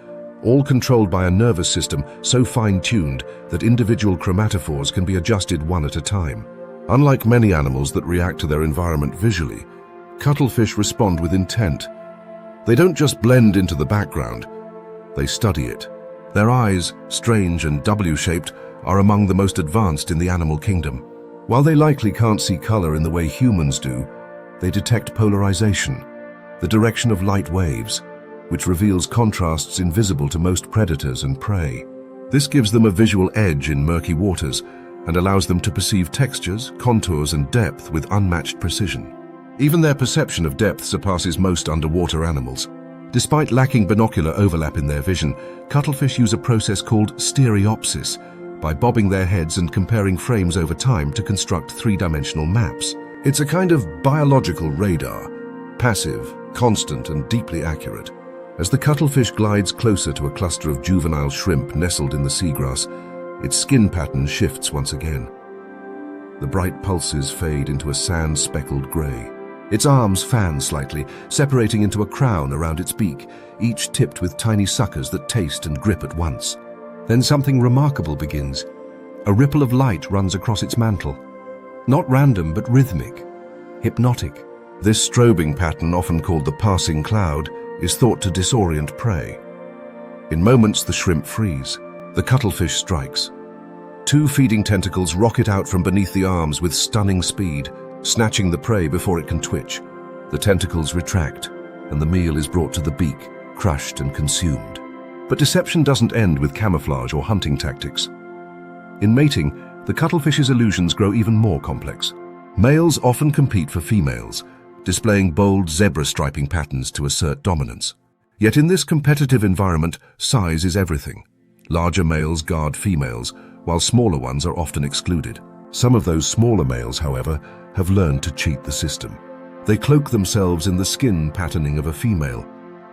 all controlled by a nervous system so fine-tuned that individual chromatophores can be adjusted one at a time. Unlike many animals that react to their environment visually, cuttlefish respond with intent. They don't just blend into the background, they study it. Their eyes, strange and W-shaped, are among the most advanced in the animal kingdom. While they likely can't see color in the way humans do, they detect polarization, the direction of light waves, which reveals contrasts invisible to most predators and prey. This gives them a visual edge in murky waters and allows them to perceive textures, contours, and depth with unmatched precision. Even their perception of depth surpasses most underwater animals. Despite lacking binocular overlap in their vision, cuttlefish use a process called stereopsis by bobbing their heads and comparing frames over time to construct 3-dimensional maps. It's a kind of biological radar, passive, constant, and deeply accurate. As the cuttlefish glides closer to a cluster of juvenile shrimp nestled in the seagrass, its skin pattern shifts once again. The bright pulses fade into a sand-speckled gray. Its arms fan slightly, separating into a crown around its beak, each tipped with tiny suckers that taste and grip at once. Then something remarkable begins. A ripple of light runs across its mantle. Not random, but rhythmic, hypnotic. This strobing pattern, often called the passing cloud, is thought to disorient prey. In moments, the shrimp freeze. The cuttlefish strikes. 2 feeding tentacles rocket out from beneath the arms with stunning speed, snatching the prey before it can twitch. The tentacles retract, and the meal is brought to the beak, crushed and consumed. But deception doesn't end with camouflage or hunting tactics. In mating, the cuttlefish's illusions grow even more complex. Males often compete for females, displaying bold zebra striping patterns to assert dominance. Yet in this competitive environment, size is everything. Larger males guard females, while smaller ones are often excluded. Some of those smaller males, however, have learned to cheat the system. They cloak themselves in the skin patterning of a female,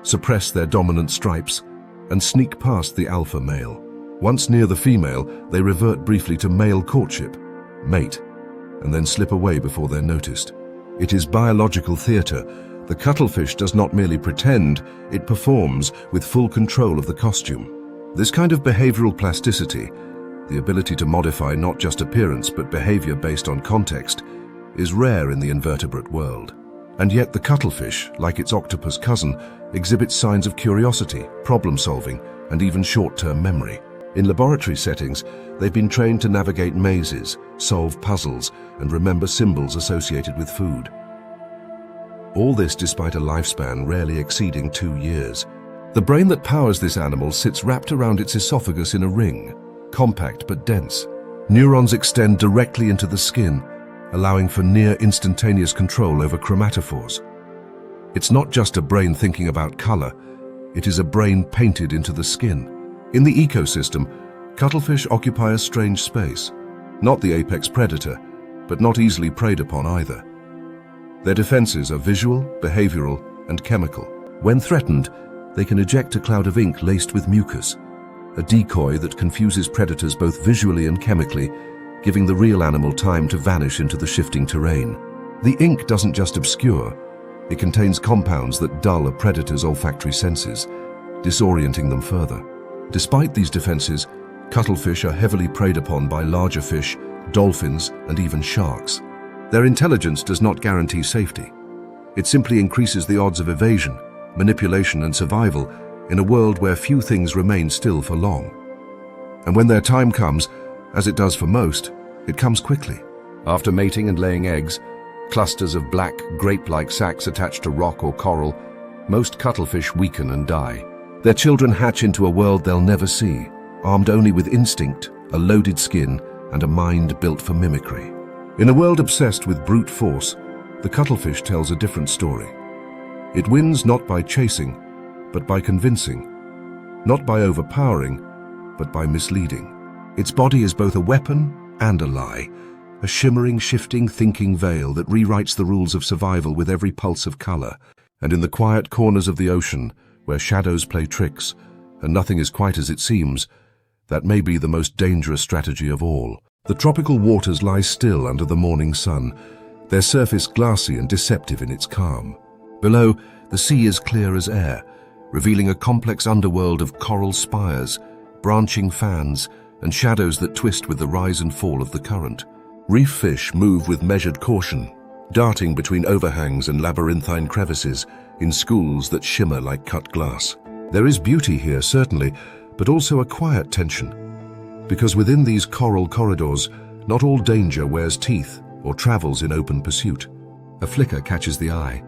suppress their dominant stripes, and sneak past the alpha male. Once near the female, they revert briefly to male courtship, mate, and then slip away before they're noticed. It is biological theater. The cuttlefish does not merely pretend, it performs with full control of the costume. This kind of behavioral plasticity, the ability to modify not just appearance but behavior based on context, is rare in the invertebrate world. And yet the cuttlefish, like its octopus cousin, exhibits signs of curiosity, problem-solving, and even short-term memory. In laboratory settings, they've been trained to navigate mazes, solve puzzles, and remember symbols associated with food. All this despite a lifespan rarely exceeding 2 years. The brain that powers this animal sits wrapped around its esophagus in a ring, compact but dense. Neurons extend directly into the skin, allowing for near instantaneous control over chromatophores. It's not just a brain thinking about color, it is a brain painted into the skin. In the ecosystem, cuttlefish occupy a strange space. Not the apex predator, but not easily preyed upon either. Their defenses are visual, behavioral, and chemical. When threatened, they can eject a cloud of ink laced with mucus, a decoy that confuses predators both visually and chemically, giving the real animal time to vanish into the shifting terrain. The ink doesn't just obscure, it contains compounds that dull a predator's olfactory senses, disorienting them further. Despite these defenses, cuttlefish are heavily preyed upon by larger fish, dolphins, and even sharks. Their intelligence does not guarantee safety. It simply increases the odds of evasion, manipulation, and survival in a world where few things remain still for long. And when their time comes, as it does for most, it comes quickly. After mating and laying eggs, clusters of black, grape-like sacs attached to rock or coral, most cuttlefish weaken and die. Their children hatch into a world they'll never see, armed only with instinct, a loaded skin, and a mind built for mimicry. In a world obsessed with brute force, the cuttlefish tells a different story. It wins not by chasing, but by convincing, not by overpowering, but by misleading. Its body is both a weapon and a lie, a shimmering, shifting, thinking veil that rewrites the rules of survival with every pulse of color. And in the quiet corners of the ocean, where shadows play tricks, and nothing is quite as it seems, that may be the most dangerous strategy of all. The tropical waters lie still under the morning sun, their surface glassy and deceptive in its calm. Below, the sea is clear as air, revealing a complex underworld of coral spires, branching fans, and shadows that twist with the rise and fall of the current. Reef fish move with measured caution, darting between overhangs and labyrinthine crevices in schools that shimmer like cut glass. There is beauty here, certainly, but also a quiet tension. Because within these coral corridors, not all danger wears teeth or travels in open pursuit. A flicker catches the eye.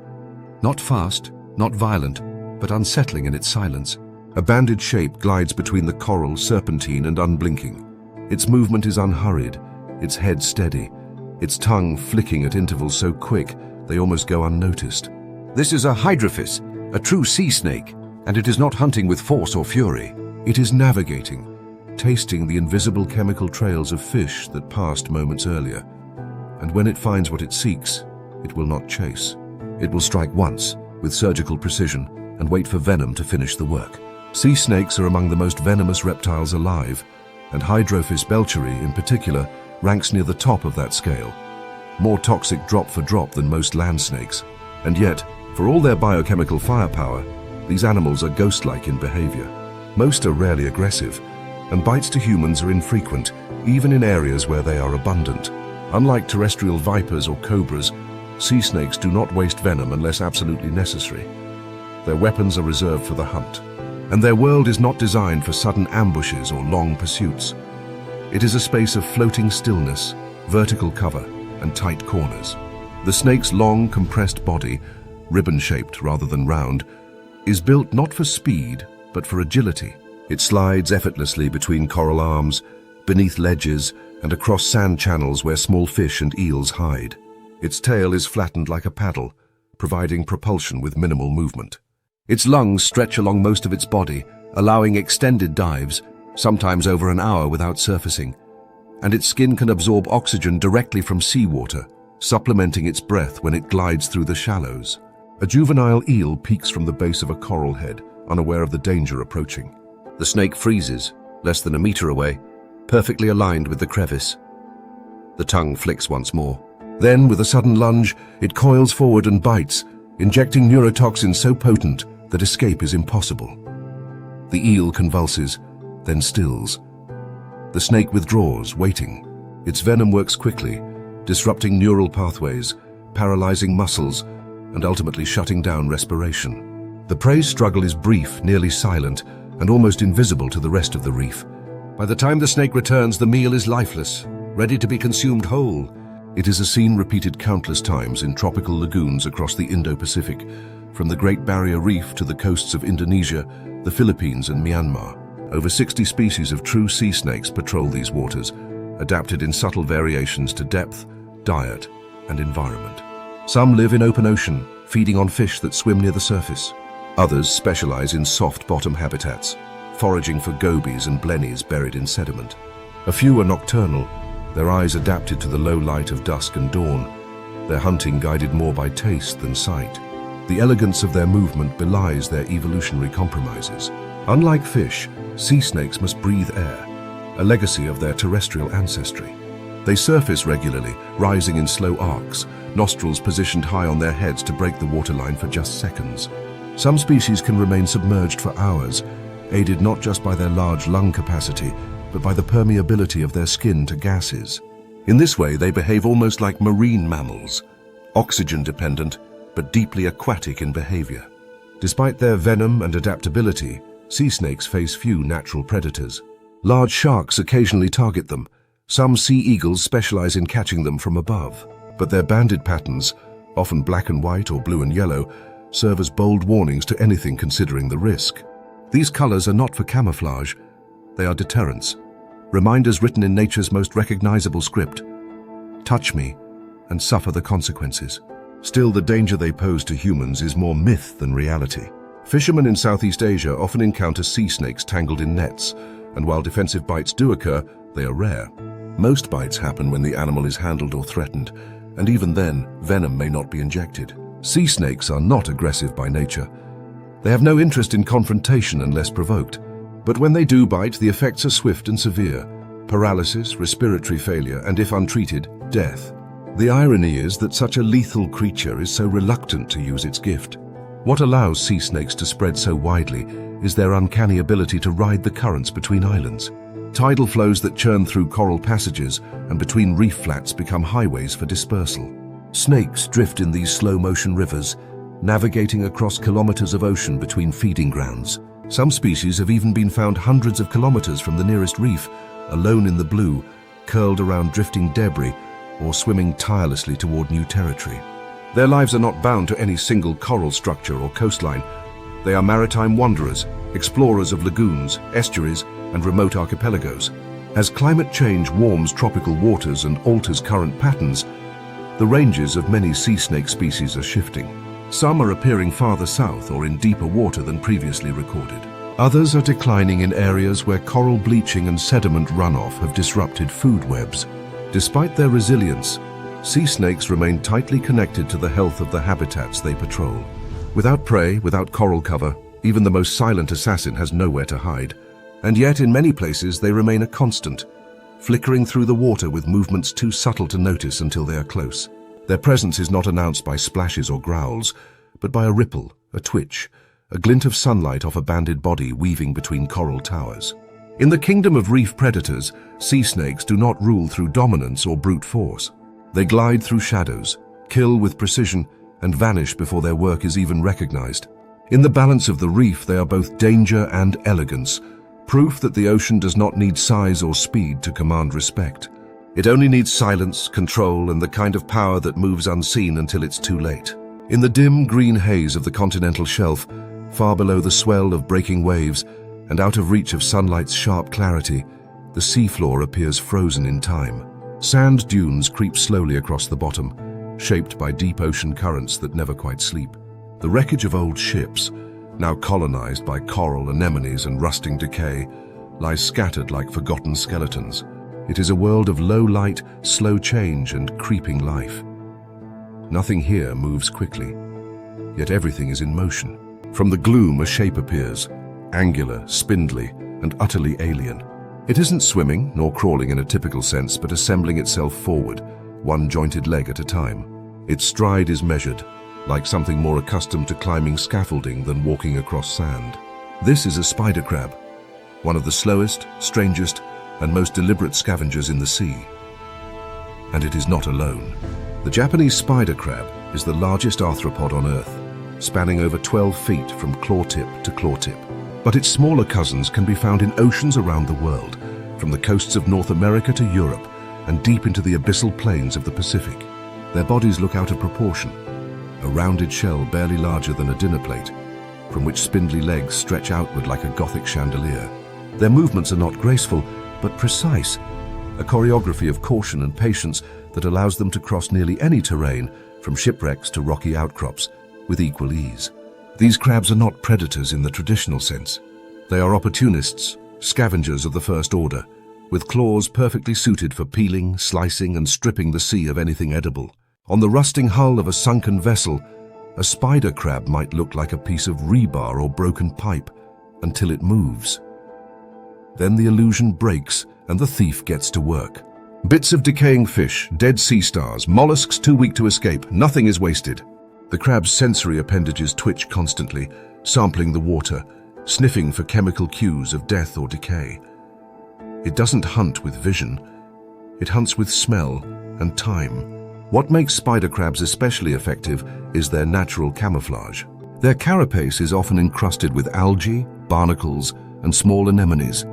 Not fast, not violent, but unsettling in its silence. A banded shape glides between the coral, serpentine, and unblinking. Its movement is unhurried, its head steady, its tongue flicking at intervals so quick they almost go unnoticed. This is a hydrophis, a true sea snake, and it is not hunting with force or fury. It is navigating, tasting the invisible chemical trails of fish that passed moments earlier. And when it finds what it seeks, it will not chase. It will strike once, with surgical precision, and wait for venom to finish the work. Sea snakes are among the most venomous reptiles alive, and Hydrophis belcheri, in particular, ranks near the top of that scale. More toxic drop for drop than most land snakes. And yet, for all their biochemical firepower, these animals are ghost-like in behavior. Most are rarely aggressive, and bites to humans are infrequent, even in areas where they are abundant. Unlike terrestrial vipers or cobras, sea snakes do not waste venom unless absolutely necessary. Their weapons are reserved for the hunt. And their world is not designed for sudden ambushes or long pursuits. It is a space of floating stillness, vertical cover, and tight corners. The snake's long, compressed body, ribbon-shaped rather than round, is built not for speed, but for agility. It slides effortlessly between coral arms, beneath ledges, and across sand channels where small fish and eels hide. Its tail is flattened like a paddle, providing propulsion with minimal movement. Its lungs stretch along most of its body, allowing extended dives, sometimes over an hour without surfacing. And its skin can absorb oxygen directly from seawater, supplementing its breath when it glides through the shallows. A juvenile eel peeks from the base of a coral head, unaware of the danger approaching. The snake freezes, less than a meter away, perfectly aligned with the crevice. The tongue flicks once more. Then, with a sudden lunge, it coils forward and bites, injecting neurotoxins so potent that escape is impossible. The eel convulses, then stills. The snake withdraws, waiting. Its venom works quickly, disrupting neural pathways, paralyzing muscles, and ultimately shutting down respiration. The prey's struggle is brief, nearly silent, and almost invisible to the rest of the reef. By the time the snake returns, the meal is lifeless, ready to be consumed whole. It is a scene repeated countless times in tropical lagoons across the Indo-Pacific, from the Great Barrier Reef to the coasts of Indonesia, the Philippines, and Myanmar. Over 60 species of true sea snakes patrol these waters, adapted in subtle variations to depth, diet, and environment. Some live in open ocean, feeding on fish that swim near the surface. Others specialize in soft bottom habitats, foraging for gobies and blennies buried in sediment. A few are nocturnal, their eyes adapted to the low light of dusk and dawn, their hunting guided more by taste than sight. The elegance of their movement belies their evolutionary compromises. Unlike fish, sea snakes must breathe air, a legacy of their terrestrial ancestry. They surface regularly, rising in slow arcs, nostrils positioned high on their heads to break the waterline for just seconds. Some species can remain submerged for hours, aided not just by their large lung capacity, but by the permeability of their skin to gases. In this way, they behave almost like marine mammals, oxygen-dependent, but deeply aquatic in behavior. Despite their venom and adaptability, sea snakes face few natural predators. Large sharks occasionally target them. Some sea eagles specialize in catching them from above. But their banded patterns, often black and white or blue and yellow, serve as bold warnings to anything considering the risk. These colors are not for camouflage. They are deterrents. Reminders written in nature's most recognizable script. Touch me and suffer the consequences. Still, the danger they pose to humans is more myth than reality. Fishermen in Southeast Asia often encounter sea snakes tangled in nets, and while defensive bites do occur, they are rare. Most bites happen when the animal is handled or threatened, and even then, venom may not be injected. Sea snakes are not aggressive by nature. They have no interest in confrontation unless provoked. But when they do bite, the effects are swift and severe. Paralysis, respiratory failure, and if untreated, death. The irony is that such a lethal creature is so reluctant to use its gift. What allows sea snakes to spread so widely is their uncanny ability to ride the currents between islands. Tidal flows that churn through coral passages and between reef flats become highways for dispersal. Snakes drift in these slow-motion rivers, navigating across kilometers of ocean between feeding grounds. Some species have even been found hundreds of kilometers from the nearest reef, alone in the blue, curled around drifting debris, or swimming tirelessly toward new territory. Their lives are not bound to any single coral structure or coastline. They are maritime wanderers, explorers of lagoons, estuaries, and remote archipelagos. As climate change warms tropical waters and alters current patterns, the ranges of many sea snake species are shifting. Some are appearing farther south or in deeper water than previously recorded. Others are declining in areas where coral bleaching and sediment runoff have disrupted food webs. Despite their resilience, sea snakes remain tightly connected to the health of the habitats they patrol. Without prey, without coral cover, even the most silent assassin has nowhere to hide. And yet, in many places, they remain a constant, flickering through the water with movements too subtle to notice until they are close. Their presence is not announced by splashes or growls, but by a ripple, a twitch, a glint of sunlight off a banded body weaving between coral towers. In the kingdom of reef predators, sea snakes do not rule through dominance or brute force. They glide through shadows, kill with precision, and vanish before their work is even recognized. In the balance of the reef, they are both danger and elegance, proof that the ocean does not need size or speed to command respect. It only needs silence, control, and the kind of power that moves unseen until it's too late. In the dim green haze of the continental shelf, far below the swell of breaking waves, and out of reach of sunlight's sharp clarity, the seafloor appears frozen in time. Sand dunes creep slowly across the bottom, shaped by deep ocean currents that never quite sleep. The wreckage of old ships, now colonized by coral, anemones, and rusting decay, lies scattered like forgotten skeletons. It is a world of low light, slow change, and creeping life. Nothing here moves quickly, yet everything is in motion. From the gloom, a shape appears, angular, spindly, and utterly alien. It isn't swimming, nor crawling in a typical sense, but assembling itself forward, one jointed leg at a time. Its stride is measured, like something more accustomed to climbing scaffolding than walking across sand. This is a spider crab, one of the slowest, strangest, and most deliberate scavengers in the sea. And it is not alone. The Japanese spider crab is the largest arthropod on Earth, spanning over 12 feet from claw tip to claw tip. But its smaller cousins can be found in oceans around the world, from the coasts of North America to Europe, and deep into the abyssal plains of the Pacific. Their bodies look out of proportion, a rounded shell barely larger than a dinner plate, from which spindly legs stretch outward like a Gothic chandelier. Their movements are not graceful, but precise, a choreography of caution and patience that allows them to cross nearly any terrain, from shipwrecks to rocky outcrops, with equal ease. These crabs are not predators in the traditional sense. They are opportunists, scavengers of the first order, with claws perfectly suited for peeling, slicing, and stripping the sea of anything edible. On the rusting hull of a sunken vessel, a spider crab might look like a piece of rebar or broken pipe, until it moves. Then the illusion breaks and the thief gets to work. Bits of decaying fish, dead sea stars, mollusks too weak to escape, nothing is wasted. The crab's sensory appendages twitch constantly, sampling the water, sniffing for chemical cues of death or decay. It doesn't hunt with vision, it hunts with smell and time. What makes spider crabs especially effective is their natural camouflage. Their carapace is often encrusted with algae, barnacles, and small anemones,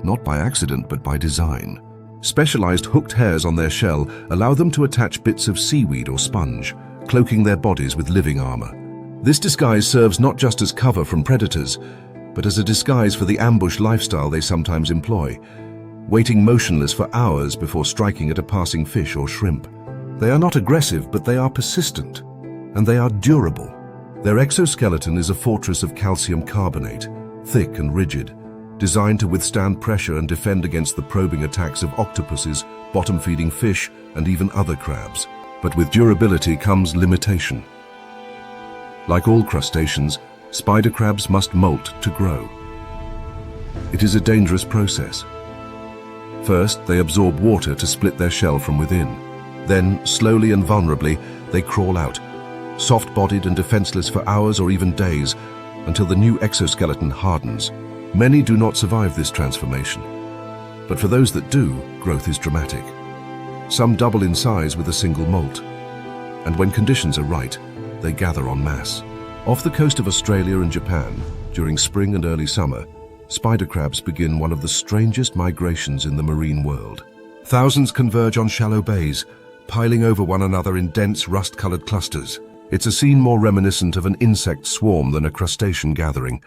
not by accident but by design. Specialized hooked hairs on their shell allow them to attach bits of seaweed or sponge, cloaking their bodies with living armor. This disguise serves not just as cover from predators, but as a disguise for the ambush lifestyle they sometimes employ, waiting motionless for hours before striking at a passing fish or shrimp. They are not aggressive, but they are persistent, and they are durable. Their exoskeleton is a fortress of calcium carbonate, thick and rigid, designed to withstand pressure and defend against the probing attacks of octopuses, bottom-feeding fish, and even other crabs. But with durability comes limitation. Like all crustaceans, spider crabs must molt to grow. It is a dangerous process. First, they absorb water to split their shell from within. Then, slowly and vulnerably, they crawl out, soft-bodied and defenseless for hours or even days, until the new exoskeleton hardens. Many do not survive this transformation. But for those that do, growth is dramatic. Some double in size with a single molt. And when conditions are right, they gather en masse. Off the coast of Australia and Japan, during spring and early summer, spider crabs begin one of the strangest migrations in the marine world. Thousands converge on shallow bays, piling over one another in dense rust-colored clusters. It's a scene more reminiscent of an insect swarm than a crustacean gathering.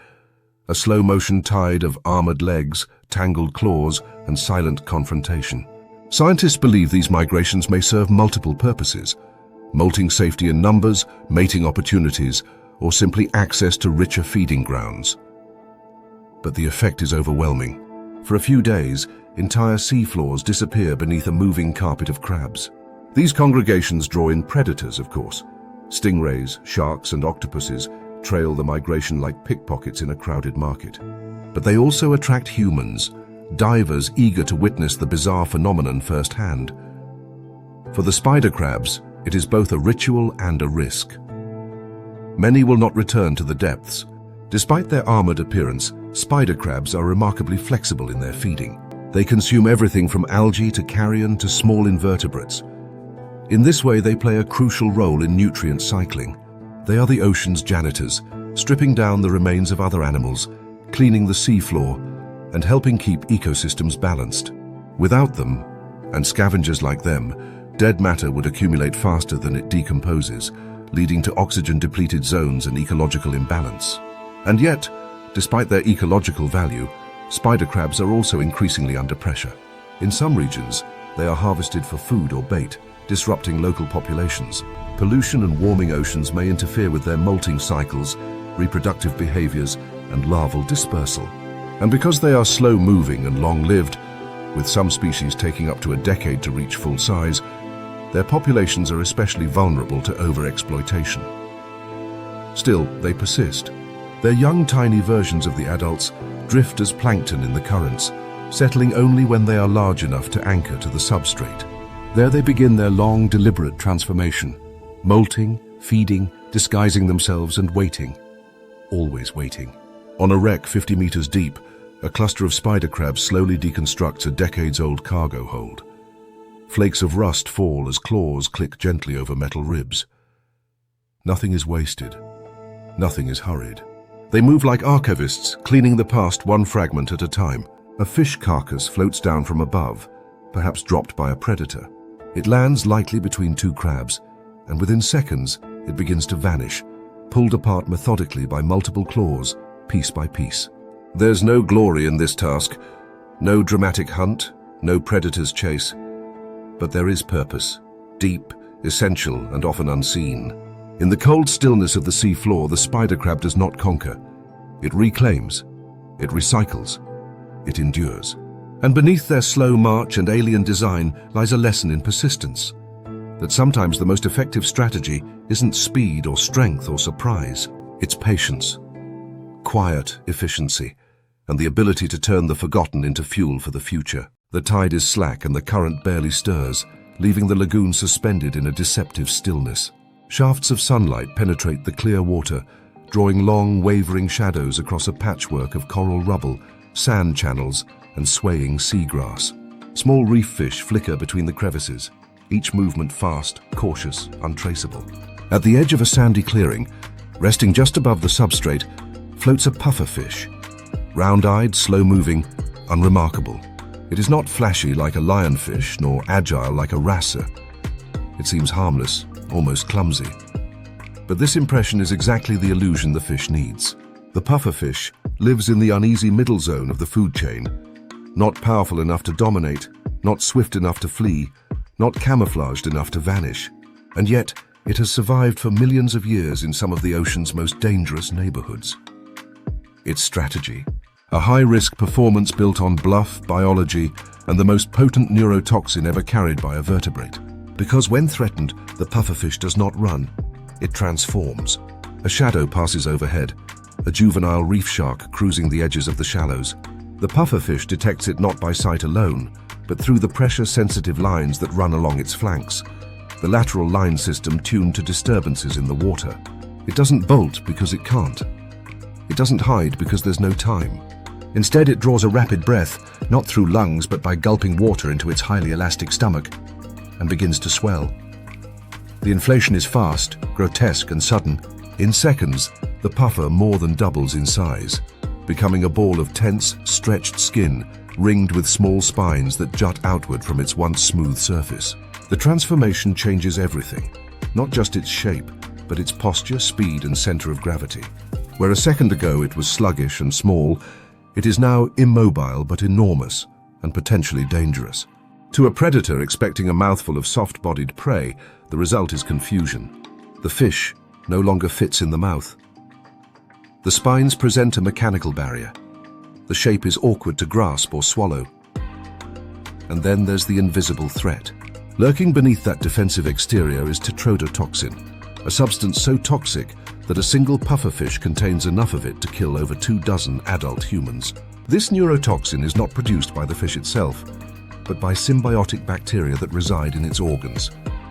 A slow-motion tide of armored legs, tangled claws, and silent confrontation. Scientists believe these migrations may serve multiple purposes: molting safety in numbers, mating opportunities, or simply access to richer feeding grounds. But the effect is overwhelming. For a few days, entire seafloors disappear beneath a moving carpet of crabs. These congregations draw in predators, of course. Stingrays, sharks, and octopuses trail the migration like pickpockets in a crowded market. But they also attract humans, divers eager to witness the bizarre phenomenon firsthand. For the spider crabs, it is both a ritual and a risk. Many will not return to the depths. Despite their armored appearance, spider crabs are remarkably flexible in their feeding. They consume everything from algae to carrion to small invertebrates. In this way, they play a crucial role in nutrient cycling. They are the ocean's janitors, stripping down the remains of other animals, cleaning the seafloor, and helping keep ecosystems balanced. Without them, and scavengers like them, dead matter would accumulate faster than it decomposes, leading to oxygen-depleted zones and ecological imbalance. And yet, despite their ecological value, spider crabs are also increasingly under pressure. In some regions, they are harvested for food or bait, disrupting local populations. Pollution and warming oceans may interfere with their molting cycles, reproductive behaviors, and larval dispersal. And because they are slow-moving and long-lived, with some species taking up to a decade to reach full size, their populations are especially vulnerable to overexploitation. Still, they persist. Their young, tiny versions of the adults drift as plankton in the currents, settling only when they are large enough to anchor to the substrate. There they begin their long, deliberate transformation, molting, feeding, disguising themselves and waiting. Always waiting. On a wreck 50 meters deep, a cluster of spider crabs slowly deconstructs a decades-old cargo hold. Flakes of rust fall as claws click gently over metal ribs. Nothing is wasted. Nothing is hurried. They move like archivists, cleaning the past one fragment at a time. A fish carcass floats down from above, perhaps dropped by a predator. It lands lightly between two crabs, and within seconds, it begins to vanish, pulled apart methodically by multiple claws, piece by piece. There's no glory in this task, no dramatic hunt, no predator's chase. But there is purpose, deep, essential, and often unseen. In the cold stillness of the sea floor, the spider crab does not conquer. It reclaims, it recycles, it endures. And beneath their slow march and alien design lies a lesson in persistence. That sometimes the most effective strategy isn't speed or strength or surprise. It's patience, quiet efficiency, and the ability to turn the forgotten into fuel for the future. The tide is slack and the current barely stirs, leaving the lagoon suspended in a deceptive stillness. Shafts of sunlight penetrate the clear water, drawing long, wavering shadows across a patchwork of coral rubble, sand channels, and swaying seagrass. Small reef fish flicker between the crevices, each movement fast, cautious, untraceable. At the edge of a sandy clearing, resting just above the substrate, floats a pufferfish. Round-eyed, slow-moving, unremarkable. It is not flashy like a lionfish, nor agile like a wrasser. It seems harmless, almost clumsy. But this impression is exactly the illusion the fish needs. The pufferfish lives in the uneasy middle zone of the food chain, not powerful enough to dominate, not swift enough to flee, not camouflaged enough to vanish. And yet, it has survived for millions of years in some of the ocean's most dangerous neighborhoods. Its strategy: a high-risk performance built on bluff, biology, and the most potent neurotoxin ever carried by a vertebrate. Because when threatened, the pufferfish does not run. It transforms. A shadow passes overhead, a juvenile reef shark cruising the edges of the shallows. The pufferfish detects it not by sight alone, but through the pressure-sensitive lines that run along its flanks, the lateral line system tuned to disturbances in the water. It doesn't bolt because it can't. It doesn't hide because there's no time. Instead, it draws a rapid breath, not through lungs but by gulping water into its highly elastic stomach, and begins to swell. The inflation is fast, grotesque, and sudden. In seconds, the puffer more than doubles in size, becoming a ball of tense, stretched skin, ringed with small spines that jut outward from its once smooth surface. The transformation changes everything, not just its shape, but its posture, speed, and center of gravity. Where a second ago it was sluggish and small, it is now immobile but enormous and potentially dangerous. To a predator expecting a mouthful of soft-bodied prey, the result is confusion. The fish no longer fits in the mouth. The spines present a mechanical barrier. The shape is awkward to grasp or swallow. And then there's the invisible threat. Lurking beneath that defensive exterior is tetrodotoxin, a substance so toxic that a single pufferfish contains enough of it to kill over 24 adult humans. This neurotoxin is not produced by the fish itself, but by symbiotic bacteria that reside in its organs,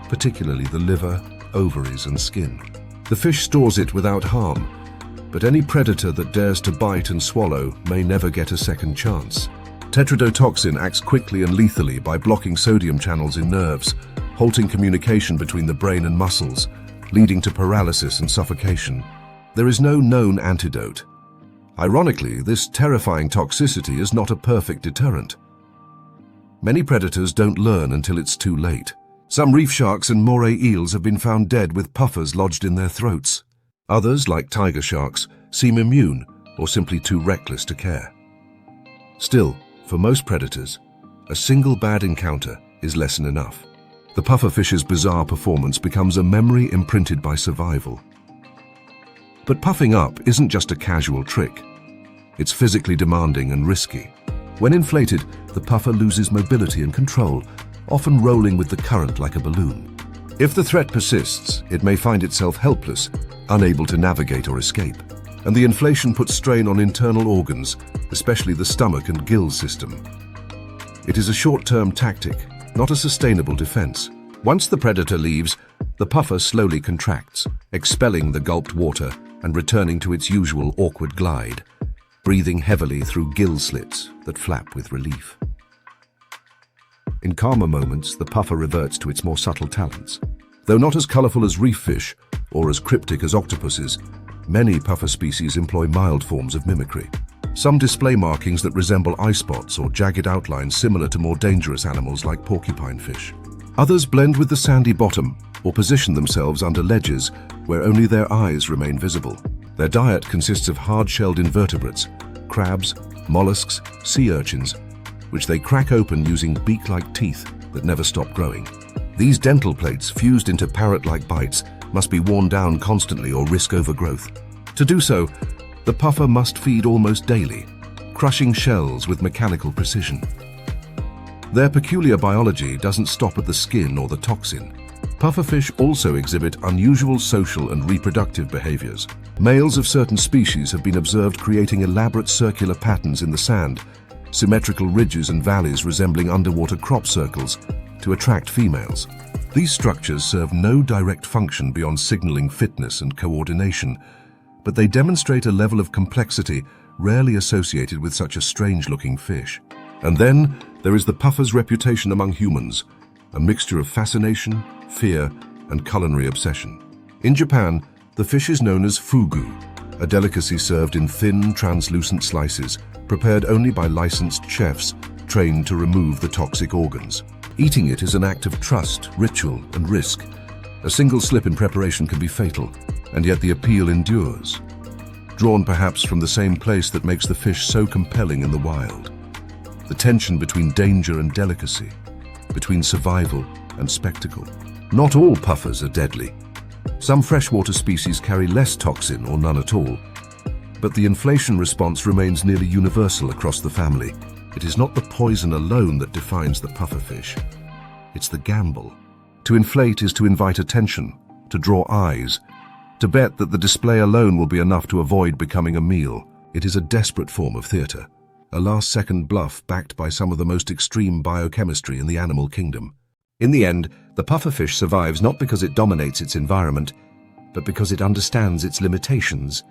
particularly the liver, ovaries, and skin. The fish stores it without harm, but any predator that dares to bite and swallow may never get a second chance. Tetrodotoxin acts quickly and lethally by blocking sodium channels in nerves, halting communication between the brain and muscles, leading to paralysis and suffocation. There is no known antidote. Ironically, this terrifying toxicity is not a perfect deterrent. Many predators don't learn until it's too late. Some reef sharks and moray eels have been found dead with puffers lodged in their throats. Others, like tiger sharks, seem immune or simply too reckless to care. Still, for most predators, a single bad encounter is less than enough. The pufferfish's bizarre performance becomes a memory imprinted by survival. But puffing up isn't just a casual trick. It's physically demanding and risky. When inflated, the puffer loses mobility and control, often rolling with the current like a balloon. If the threat persists, it may find itself helpless, unable to navigate or escape. And the inflation puts strain on internal organs, especially the stomach and gill system. It is a short-term tactic, not a sustainable defense. Once the predator leaves, the puffer slowly contracts, expelling the gulped water and returning to its usual awkward glide, breathing heavily through gill slits that flap with relief. In calmer moments, the puffer reverts to its more subtle talents. Though not as colorful as reef fish or as cryptic as octopuses, many puffer species employ mild forms of mimicry. Some display markings that resemble eye spots or jagged outlines similar to more dangerous animals like porcupine fish. Others blend with the sandy bottom or position themselves under ledges where only their eyes remain visible. Their diet consists of hard-shelled invertebrates, crabs, mollusks, sea urchins, which they crack open using beak-like teeth that never stop growing. These dental plates, fused into parrot-like bites, must be worn down constantly or risk overgrowth. To do so, the puffer must feed almost daily, crushing shells with mechanical precision. Their peculiar biology doesn't stop at the skin or the toxin. Pufferfish also exhibit unusual social and reproductive behaviors. Males of certain species have been observed creating elaborate circular patterns in the sand, symmetrical ridges and valleys resembling underwater crop circles, to attract females. These structures serve no direct function beyond signaling fitness and coordination, but they demonstrate a level of complexity rarely associated with such a strange-looking fish. And then there is the puffer's reputation among humans, a mixture of fascination, fear, and culinary obsession. In Japan, the fish is known as fugu, a delicacy served in thin, translucent slices, prepared only by licensed chefs trained to remove the toxic organs. Eating it is an act of trust, ritual, and risk. A single slip in preparation can be fatal, and yet the appeal endures. Drawn perhaps from the same place that makes the fish so compelling in the wild. The tension between danger and delicacy, between survival and spectacle. Not all puffers are deadly. Some freshwater species carry less toxin or none at all, but the inflation response remains nearly universal across the family. It is not the poison alone that defines the pufferfish. It's the gamble. To inflate is to invite attention, to draw eyes, to bet that the display alone will be enough to avoid becoming a meal. It is a desperate form of theatre, a last-second bluff backed by some of the most extreme biochemistry in the animal kingdom. In the end, the pufferfish survives not because it dominates its environment, but because it understands its limitations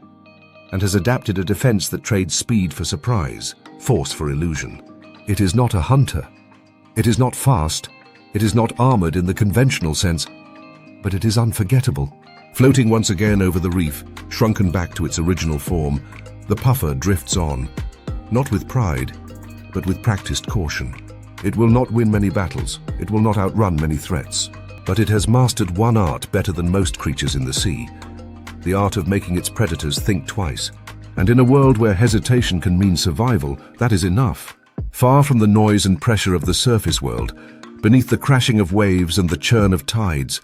and has adapted a defense that trades speed for surprise, force for illusion. It is not a hunter. It is not fast. It is not armored in the conventional sense, but it is unforgettable. Floating once again over the reef, shrunken back to its original form, the puffer drifts on, not with pride, but with practiced caution. It will not win many battles, it will not outrun many threats, but it has mastered one art better than most creatures in the sea, the art of making its predators think twice. And in a world where hesitation can mean survival, that is enough. Far from the noise and pressure of the surface world, beneath the crashing of waves and the churn of tides,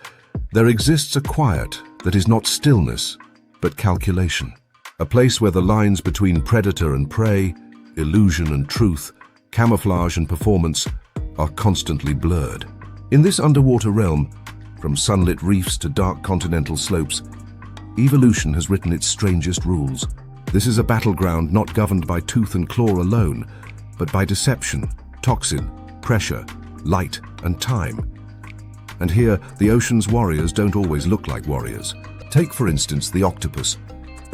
there exists a quiet that is not stillness, but calculation. A place where the lines between predator and prey, illusion and truth, camouflage and performance are constantly blurred. In this underwater realm, from sunlit reefs to dark continental slopes, evolution has written its strangest rules. This is a battleground not governed by tooth and claw alone, but by deception, toxin, pressure, light, and time. And here, the ocean's warriors don't always look like warriors. Take, for instance, the octopus,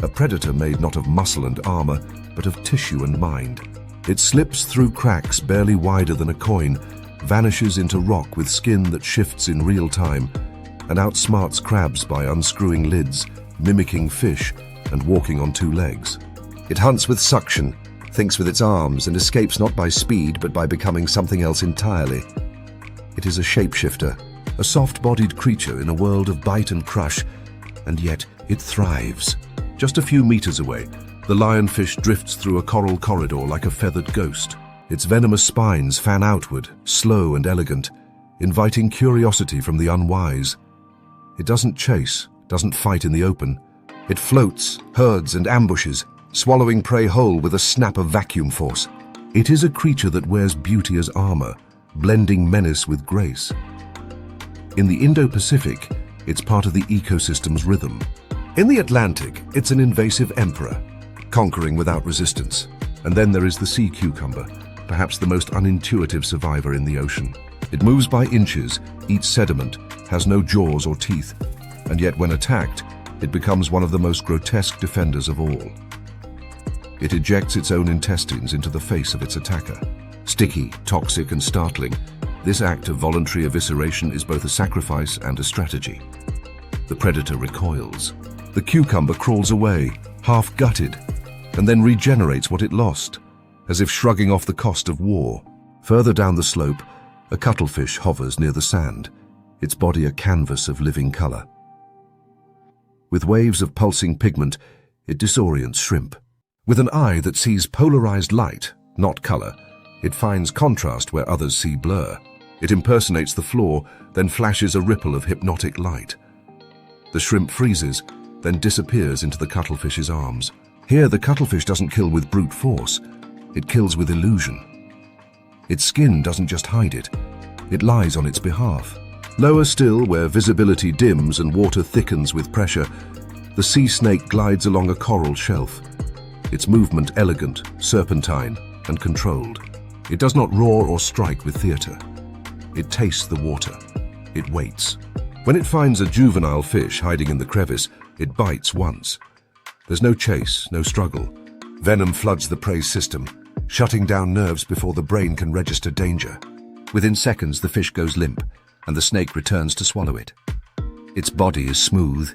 a predator made not of muscle and armor, but of tissue and mind. It slips through cracks barely wider than a coin, vanishes into rock with skin that shifts in real time, and outsmarts crabs by unscrewing lids, mimicking fish, and walking on two legs. It hunts with suction, thinks with its arms, and escapes not by speed, but by becoming something else entirely. It is a shapeshifter, a soft-bodied creature in a world of bite and crush, and yet it thrives. Just a few meters away, the lionfish drifts through a coral corridor like a feathered ghost. Its venomous spines fan outward, slow and elegant, inviting curiosity from the unwise. It doesn't chase, doesn't fight in the open. It floats, herds and ambushes, swallowing prey whole with a snap of vacuum force. It is a creature that wears beauty as armor, blending menace with grace. In the Indo-Pacific, it's part of the ecosystem's rhythm. In the Atlantic, it's an invasive emperor, conquering without resistance. And then there is the sea cucumber, perhaps the most unintuitive survivor in the ocean. It moves by inches, eats sediment, has no jaws or teeth, and yet when attacked, it becomes one of the most grotesque defenders of all. It ejects its own intestines into the face of its attacker. Sticky, toxic, and startling, this act of voluntary evisceration is both a sacrifice and a strategy. The predator recoils. The cucumber crawls away, half-gutted, and then regenerates what it lost, as if shrugging off the cost of war. Further down the slope, a cuttlefish hovers near the sand, its body a canvas of living color. With waves of pulsing pigment, it disorients shrimp. With an eye that sees polarized light, not color, it finds contrast where others see blur. It impersonates the floor, then flashes a ripple of hypnotic light. The shrimp freezes, then disappears into the cuttlefish's arms. Here, the cuttlefish doesn't kill with brute force. It kills with illusion. Its skin doesn't just hide it. It lies on its behalf. Lower still, where visibility dims and water thickens with pressure, the sea snake glides along a coral shelf. Its movement elegant, serpentine, and controlled. It does not roar or strike with theater. It tastes the water. It waits. When it finds a juvenile fish hiding in the crevice, it bites once. There's no chase, no struggle. Venom floods the prey's system, shutting down nerves before the brain can register danger. Within seconds, the fish goes limp, and the snake returns to swallow it. Its body is smooth,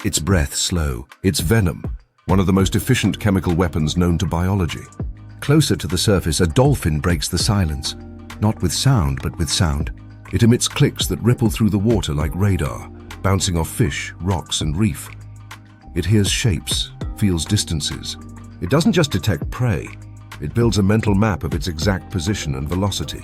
its breath slow, its venom, one of the most efficient chemical weapons known to biology. Closer to the surface, a dolphin breaks the silence. Not with sound, but with sound. It emits clicks that ripple through the water like radar, bouncing off fish, rocks, and reef. It hears shapes, feels distances. It doesn't just detect prey, it builds a mental map of its exact position and velocity.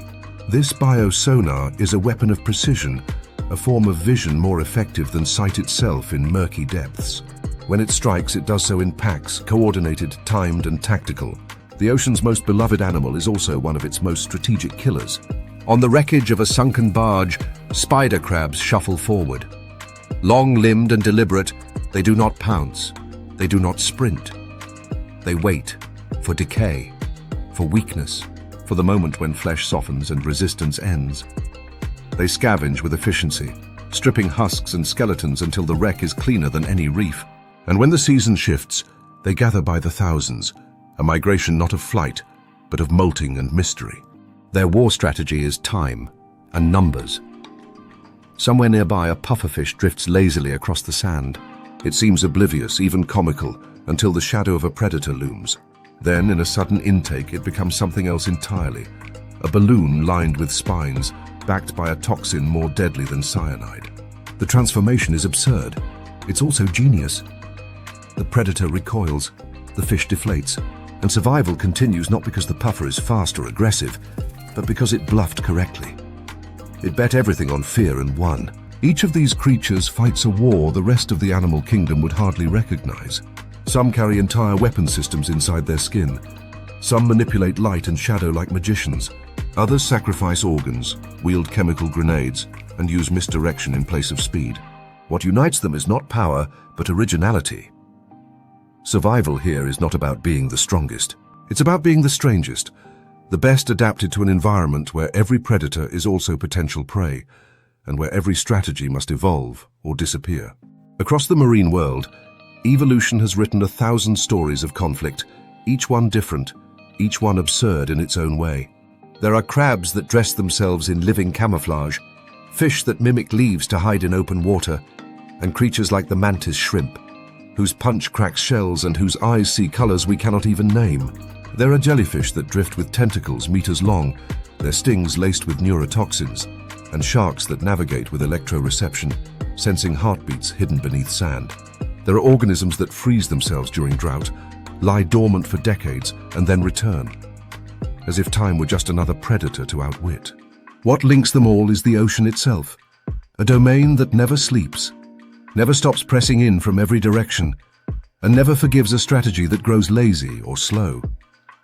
This biosonar is a weapon of precision, a form of vision more effective than sight itself in murky depths. When it strikes, it does so in packs, coordinated, timed, and tactical. The ocean's most beloved animal is also one of its most strategic killers. On the wreckage of a sunken barge, spider crabs shuffle forward. Long-limbed and deliberate, they do not pounce. They do not sprint. They wait for decay, for weakness, for the moment when flesh softens and resistance ends. They scavenge with efficiency, stripping husks and skeletons until the wreck is cleaner than any reef. And when the season shifts, they gather by the thousands, a migration not of flight, but of molting and mystery. Their war strategy is time and numbers. Somewhere nearby, a pufferfish drifts lazily across the sand. It seems oblivious, even comical, until the shadow of a predator looms. Then, in a sudden intake, it becomes something else entirely. A balloon lined with spines, backed by a toxin more deadly than cyanide. The transformation is absurd. It's also genius. The predator recoils, the fish deflates, and survival continues not because the puffer is fast or aggressive, but because it bluffed correctly. It bet everything on fear and won. Each of these creatures fights a war the rest of the animal kingdom would hardly recognize. Some carry entire weapon systems inside their skin. Some manipulate light and shadow like magicians. Others sacrifice organs, wield chemical grenades, and use misdirection in place of speed. What unites them is not power, but originality. Survival here is not about being the strongest. It's about being the strangest, the best adapted to an environment where every predator is also potential prey, and where every strategy must evolve or disappear. Across the marine world, evolution has written 1,000 stories of conflict, each one different, each one absurd in its own way. There are crabs that dress themselves in living camouflage, fish that mimic leaves to hide in open water, and creatures like the mantis shrimp, whose punch cracks shells and whose eyes see colors we cannot even name. There are jellyfish that drift with tentacles meters long, their stings laced with neurotoxins, and sharks that navigate with electroreception, sensing heartbeats hidden beneath sand. There are organisms that freeze themselves during drought, lie dormant for decades, and then return, as if time were just another predator to outwit. What links them all is the ocean itself, a domain that never sleeps, never stops pressing in from every direction, and never forgives a strategy that grows lazy or slow.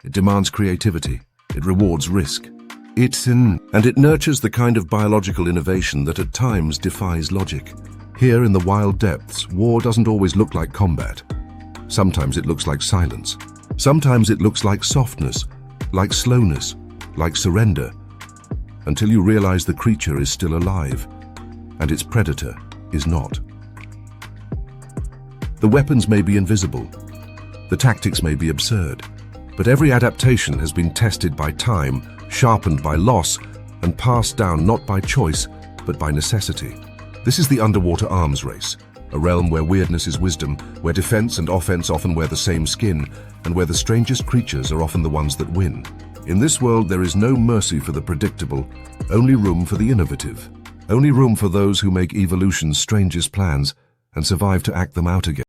It demands creativity, it rewards risk. And it nurtures the kind of biological innovation that at times defies logic. Here in the wild depths, war doesn't always look like combat. Sometimes it looks like silence. Sometimes it looks like softness, like slowness, like surrender, until you realize the creature is still alive, and its predator is not. The weapons may be invisible, the tactics may be absurd, but every adaptation has been tested by time, sharpened by loss, and passed down not by choice, but by necessity. This is the underwater arms race, a realm where weirdness is wisdom, where defense and offense often wear the same skin, and where the strangest creatures are often the ones that win. In this world, there is no mercy for the predictable, only room for the innovative, only room for those who make evolution's strangest plans and survive to act them out again.